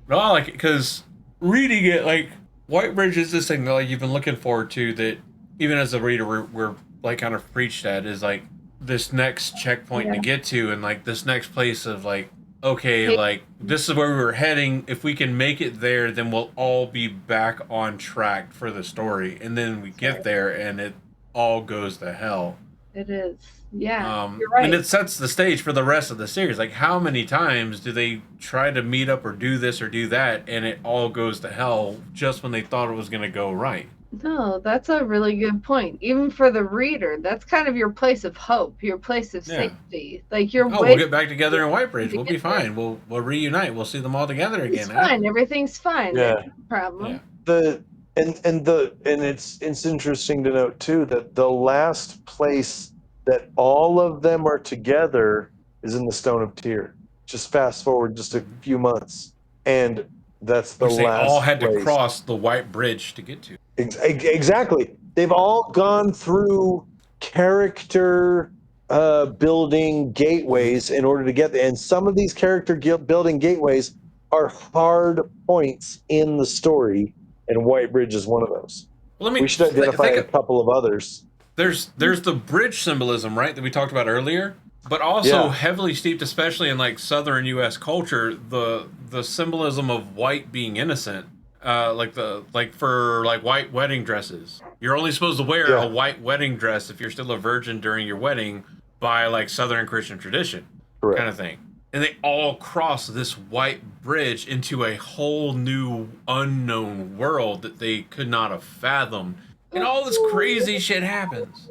No, I like it because reading it, like, Whitebridge is this thing that, like, you've been looking forward to, that even as a reader we're like kind of preached at, is like this next checkpoint to get to, and like this next place of, like, okay, like, this is where we were heading. If we can make it there, then we'll all be back on track for the story. And then we get there and it all goes to hell. It is. Yeah, you're right. And it sets the stage for the rest of the series. Like, how many times do they try to meet up or do this or do that, and it all goes to hell just when they thought it was going to go right? No, that's a really good point. Even for the reader, that's kind of your place of hope, your place of safety. Like, you're we'll get back together in Whitebridge. We'll be fine. We'll reunite. We'll see them all together again. It's fine. Everything's fine. Yeah. No problem. Yeah. It's interesting to note too that the last place that all of them are together is in the Stone of Tyr. Just fast forward just a few months, and that's the Which they last all had place. to cross the White Bridge to get to. Exactly. They've all gone through character building gateways in order to get there. And some of these character building gateways are hard points in the story, and Whitebridge is one of those. Well, we should identify a couple of others. There's the bridge symbolism, right, that we talked about earlier, but also heavily steeped, especially in, like, Southern U.S. culture, the symbolism of white being innocent. For white wedding dresses, you're only supposed to wear a white wedding dress if you're still a virgin during your wedding, by, like, Southern Christian tradition. Correct. Kind of thing. And they all cross this white bridge into a whole new unknown world that they could not have fathomed, and all this crazy shit happens.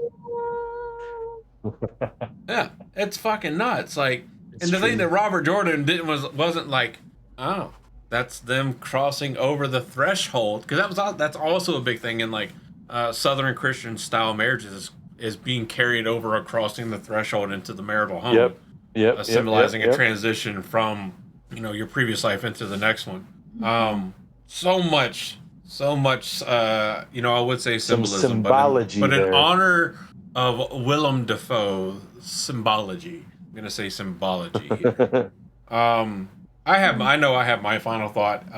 Yeah, it's fucking nuts. Like, and the thing that Robert Jordan wasn't like, oh, that's them crossing over the threshold, because that's also a big thing in, like, Southern Christian style marriages is being carried over or crossing the threshold into the marital home. Symbolizing a transition from, your previous life into the next one. So much, I would say symbolism, symbology, but in honor of Willem Dafoe, symbology. I'm gonna say symbology. I know I have my final thought,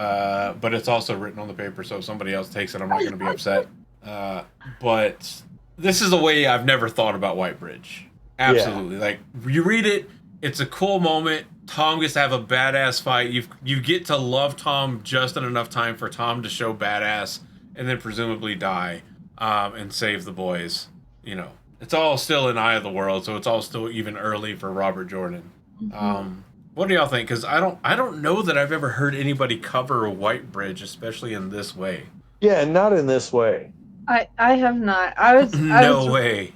but it's also written on the paper, so if somebody else takes it, I'm not going to be upset. But this is a way I've never thought about Whitebridge. Absolutely. Like, you read it, it's a cool moment. Tom gets to have a badass fight. You get to love Tom just in enough time for Tom to show badass and then presumably die and save the boys. You know, it's all still in Eye of the World, so it's all still even early for Robert Jordan. What do y'all think? Because I don't know that I've ever heard anybody cover Whitebridge, especially in this way. Yeah, not in this way. I have not. I was way.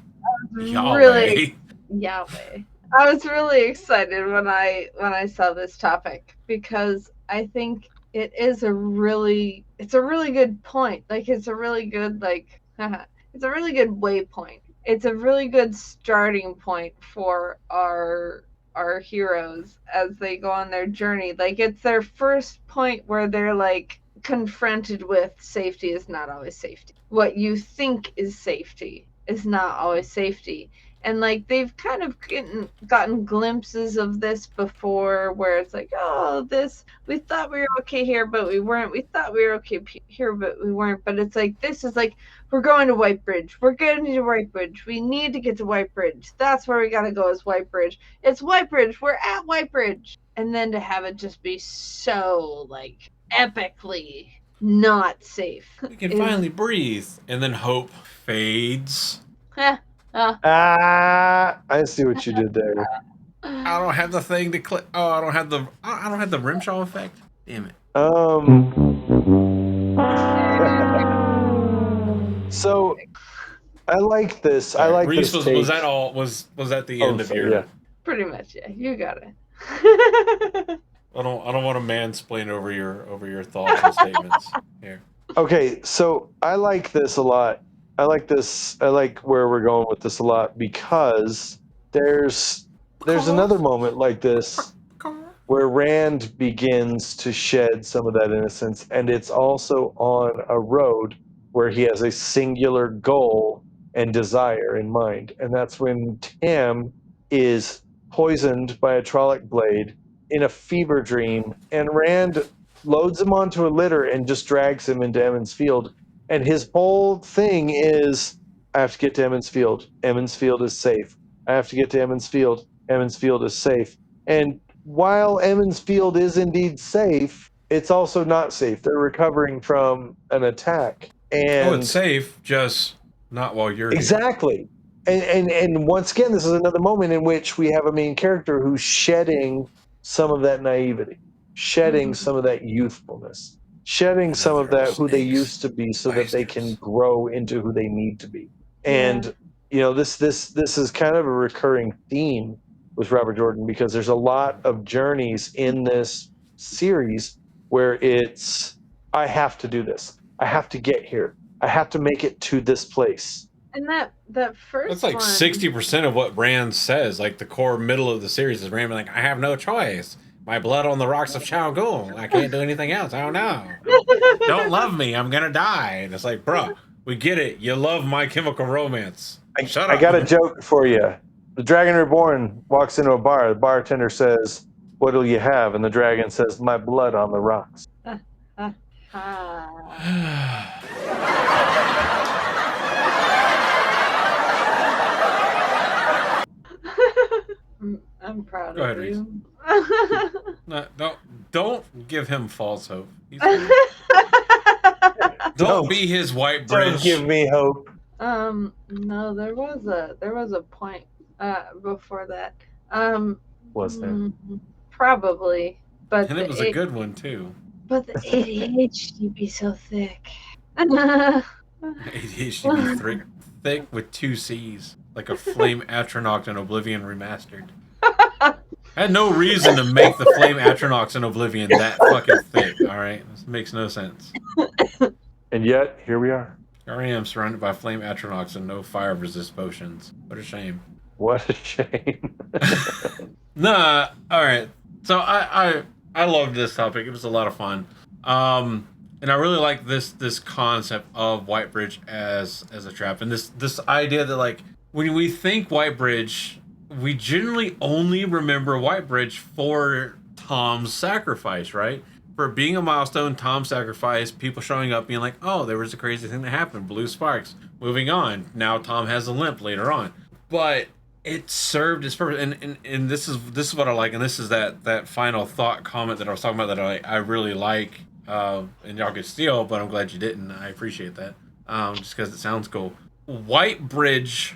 really Yahweh. I was really excited when I saw this topic because I think it's a really good point. Like it's a really good it's a really good waypoint. It's a really good starting point for our heroes as they go on their journey. Like it's their first point where they're like confronted with safety is not always safety. What you think is safety is not always safety. And like they've kind of gotten glimpses of this before where it's like, oh, this, we thought we were okay here, but we weren't. We thought we were okay here, but we weren't. But it's like, this is like, we're going to Whitebridge. We're going to Whitebridge. We need to get to Whitebridge. That's where we got to go is Whitebridge. It's Whitebridge. We're at Whitebridge. And then to have it just be so like epically not safe. We can finally breathe. And then hope fades. I see what you did there. I don't have the thing to click. Oh, I don't have the rimshot effect. Damn it. So I like this. I like Reese, this. Was that all? Was that the end of your? Yeah. Pretty much, yeah. You got it. I don't want to mansplain over your thoughts and statements here. Okay, so I like this a lot. I like this. I like where we're going with this a lot because there's another moment like this where Rand begins to shed some of that innocence, and it's also on a road where he has a singular goal and desire in mind, and that's when Tam is poisoned by a Trolloc blade in a fever dream, and Rand loads him onto a litter and just drags him into Emmons Field. And his whole thing is, I have to get to Emmons Field. Emmons Field is safe. I have to get to Emmons Field. Emmons Field is safe. And while Emmons Field is indeed safe, it's also not safe. They're recovering from an attack. And it's safe, just not while you're exactly. And once again, this is another moment in which we have a main character who's shedding some of that naivety, shedding some of that youthfulness, shedding some of that who they used to be so that they can grow into who they need to be. And you know, this is kind of a recurring theme with Robert Jordan because there's a lot of journeys in this series where it's, I have to do this. I have to get here. I have to make it to this place. And that first That's like 60% of what Rand says. Like the core middle of the series is Rand being like, I have no choice. My blood on the rocks of Chao I can't do anything else. I don't know. Don't love me. I'm gonna die. And it's like, bro, we get it. You love My Chemical Romance. Shut up. I got a joke for you. The Dragon Reborn walks into a bar. The bartender says, "What'll you have?" And the dragon says, "My blood on the rocks." I'm proud Go of ahead, you. No, don't give him false hope. Don't be his Whitebridge. Don't give me hope. No, there was a point before that. Was there? Probably, but And it was a good one too. But the ADHD be so thick. ADHD be thick with 2 C's, like a Flame Atronach in Oblivion Remastered. I had no reason to make the Flame Atronachs in Oblivion that fucking thick, alright? This makes no sense. And yet, here we are. Here I am surrounded by Flame Atronachs and no fire resist potions. What a shame. What a shame. Nah, alright. So I loved this topic. It was a lot of fun. And I really like this concept of Whitebridge as a trap. And this idea that, like, when we think Whitebridge, we generally only remember Whitebridge for Tom's sacrifice, right? For being a milestone, Tom's sacrifice, people showing up being like, oh, there was a crazy thing that happened, blue sparks. Moving on. Now Tom has a limp later on. But it served its purpose, and this is what I like, and this is that final thought comment that I was talking about that I really like, and y'all could steal, but I'm glad you didn't. I appreciate that, just because it sounds cool. Whitebridge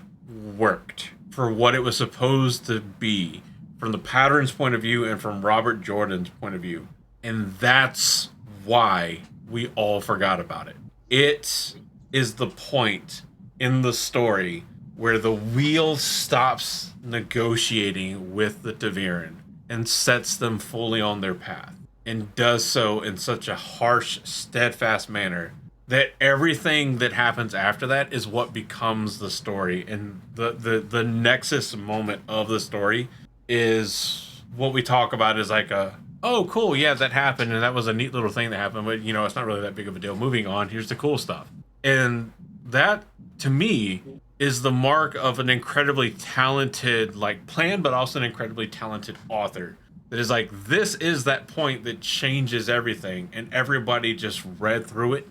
worked for what it was supposed to be, from the pattern's point of view and from Robert Jordan's point of view, and that's why we all forgot about it. It is the point in the story where the wheel stops negotiating with the Taviran and sets them fully on their path, and does so in such a harsh, steadfast manner that everything that happens after that is what becomes the story. And the nexus moment of the story is what we talk about as like oh, cool, yeah, that happened, and that was a neat little thing that happened, but, it's not really that big of a deal. Moving on, here's the cool stuff. And that, to me, is the mark of an incredibly talented, plan, but also an incredibly talented author. That is this is that point that changes everything, and everybody just read through it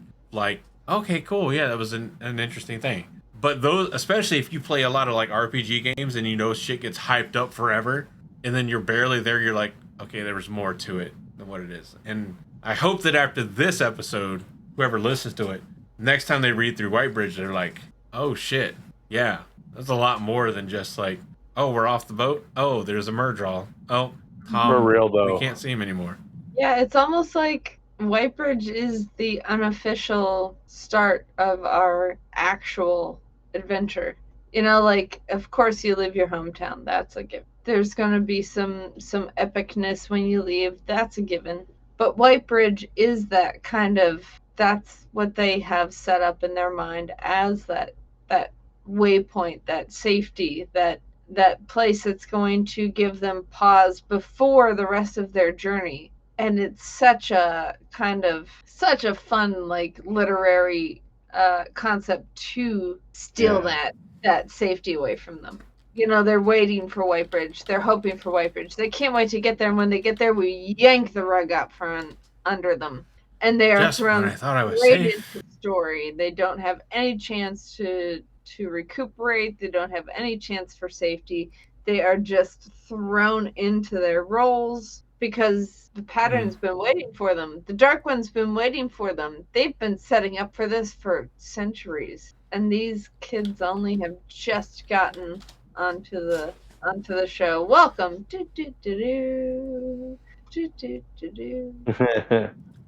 okay, cool, yeah, that was an interesting thing. But those, especially if you play a lot of RPG games and shit gets hyped up forever, and then you're barely there, you're like, okay, there was more to it than what it is. And I hope that after this episode, whoever listens to it, next time they read through Whitebridge, they're like, oh shit, yeah, that's a lot more than just oh, we're off the boat. Oh, there's a Murdral. Oh, Tom, For real, though. we can't see him anymore. Yeah, it's almost like Whitebridge is the unofficial start of our actual adventure. Of course you leave your hometown. That's a given. There's going to be some epicness when you leave. That's a given. But Whitebridge is that that's what they have set up in their mind as that waypoint, that safety, that place that's going to give them pause before the rest of their journey. And it's such a fun literary concept to steal that safety away from them. They're waiting for Whitebridge. They're hoping for Whitebridge. They can't wait to get there. And when they get there, we yank the rug out from under them. And they are Just thrown when I thought I was straight safe. into the story. They don't have any chance to recuperate. They don't have any chance for safety. They are just thrown into their roles because the pattern's been waiting for them. The Dark One's been waiting for them. They've been setting up for this for centuries. And these kids only have just gotten onto the show. Welcome.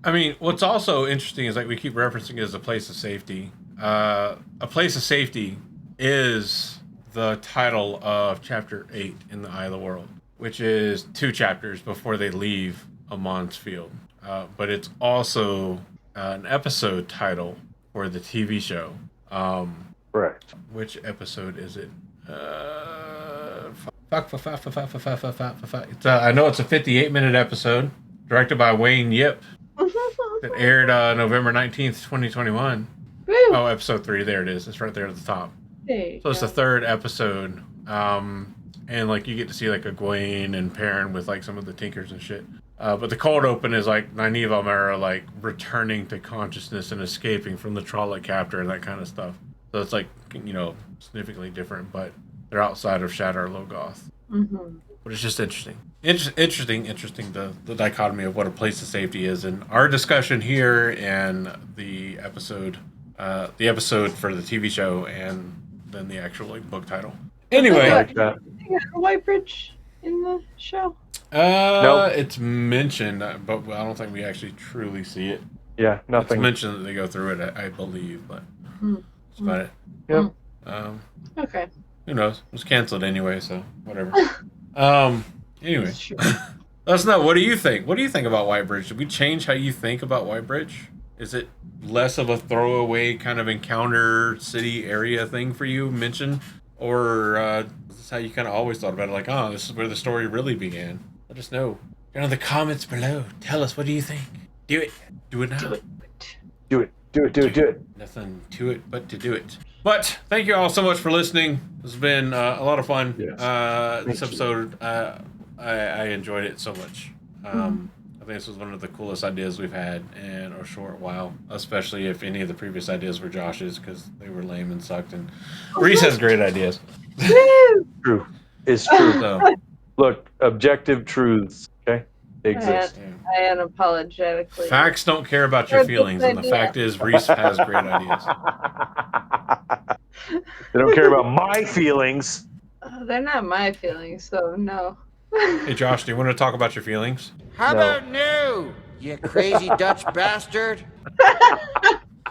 I mean, what's also interesting is we keep referencing it as a place of safety. A place of safety is the title of chapter 8 in the Eye of the World, which is 2 chapters before they leave Amon's Field. But it's also an episode title for the TV show. Right. Which episode is it? I know it's a 58-minute episode, directed by Wayne Yip. That aired November 19th, 2021. Woo. Oh, episode 3. There it is. It's right there at the top. So it's the 3rd episode. And you get to see Egwene and Perrin with some of the Tinkers and shit. But the cold open is Nynaeve Almera returning to consciousness and escaping from the Trolloc captor and that kind of stuff. So it's significantly different, but they're outside of Shadar Logoth. Mm-hmm. But it's just interesting. Interesting the dichotomy of what a place of safety is, and our discussion here and the episode for the TV show, and then the actual like book title. Anyway, Like that. You got a Whitebridge in the show? Nope. It's mentioned, but I don't think we actually truly see it. Yeah, It's nothing. mentioned that they go through it, I believe, but that's about it. Yep. Okay. Who knows? It was canceled anyway, so whatever. Anyway, Sure. let us know. What do you think? What do you think about Whitebridge? Did we change how you think about Whitebridge? Is it less of a throwaway kind of encounter city area thing for you mentioned? Or is this how you kind of always thought about it? Like, oh, this is where the story really began. Let us know. Down in the comments below. Tell us, what do you think? Do it. Do it now. Do it. Do it. Do it. Do it. Do it. Nothing to it but to do it. But thank you all so much for listening. This has been a lot of fun. Yes. This Thank you. episode, I enjoyed it so much. I think this was one of the coolest ideas we've had in a short while, especially if any of the previous ideas were Josh's because they were lame and sucked. And Reese has great ideas. True. It's true. So, Look, objective truths, okay? They exist. I unapologetically. facts don't care about your feelings, and the fact is, Reese has great ideas. They don't care about my feelings. They're not my feelings, so no. Hey, Josh, do you want to talk about your feelings? How No. about no, you crazy Dutch bastard?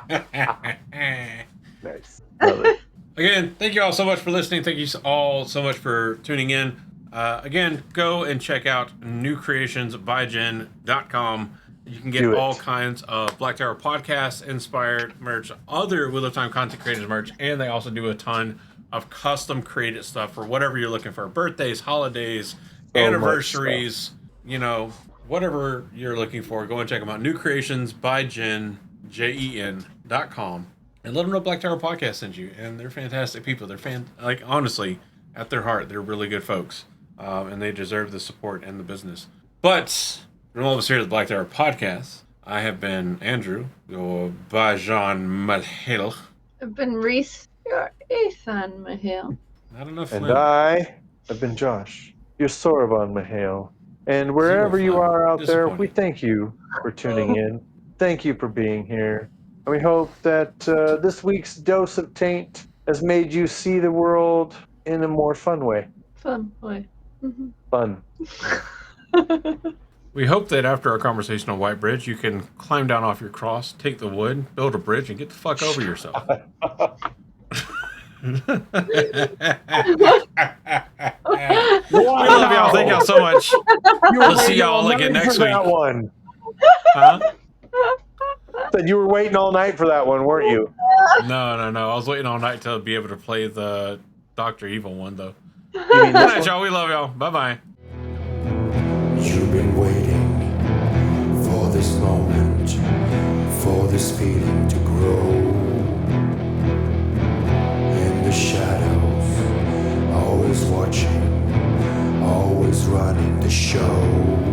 Nice. Love it. Again, thank you all so much for listening. Thank you all so much for tuning in. Again, go and check out newcreationsbyjen.com. You can get Do it. all kinds of Black Tower podcast inspired merch, other Wheel of Time content creators merch, and they also do a ton of custom created stuff for whatever you're looking for. Birthdays, holidays, anniversaries, you know, whatever you're looking for. Go and check them out. newcreationsbyjen.com. And let them know Black Tower Podcast sent you. And they're fantastic people. They're honestly, at their heart, they're really good folks. And they deserve the support and the business. But from all of us here at the Black Tower Podcast, I have been Andrew, your Bajan Malhel. I've been Reese, your Ethan Mahale. Not enough And Flynn. I have been Josh, your Soravan Mahale. And wherever Zero you fun. are out there, Disappointing. we thank you for tuning in. Thank you for being here. And we hope that this week's dose of taint has made you see the world in a more fun way. Fun boy. Fun. We hope that after our conversation on Whitebridge, you can climb down off your cross, take the wood, build a bridge, and get the fuck over yourself. We love y'all. Thank y'all so much. We'll see y'all again next week. That one. Huh? Said you were waiting all night for that one, weren't you? No. I was waiting all night to be able to play the Dr. Evil one, though. You mean Good this night, one? y'all. We love y'all. Bye-bye. You've been waiting for this moment, for this feeling to grow. In the shadows, always watching, always running the show.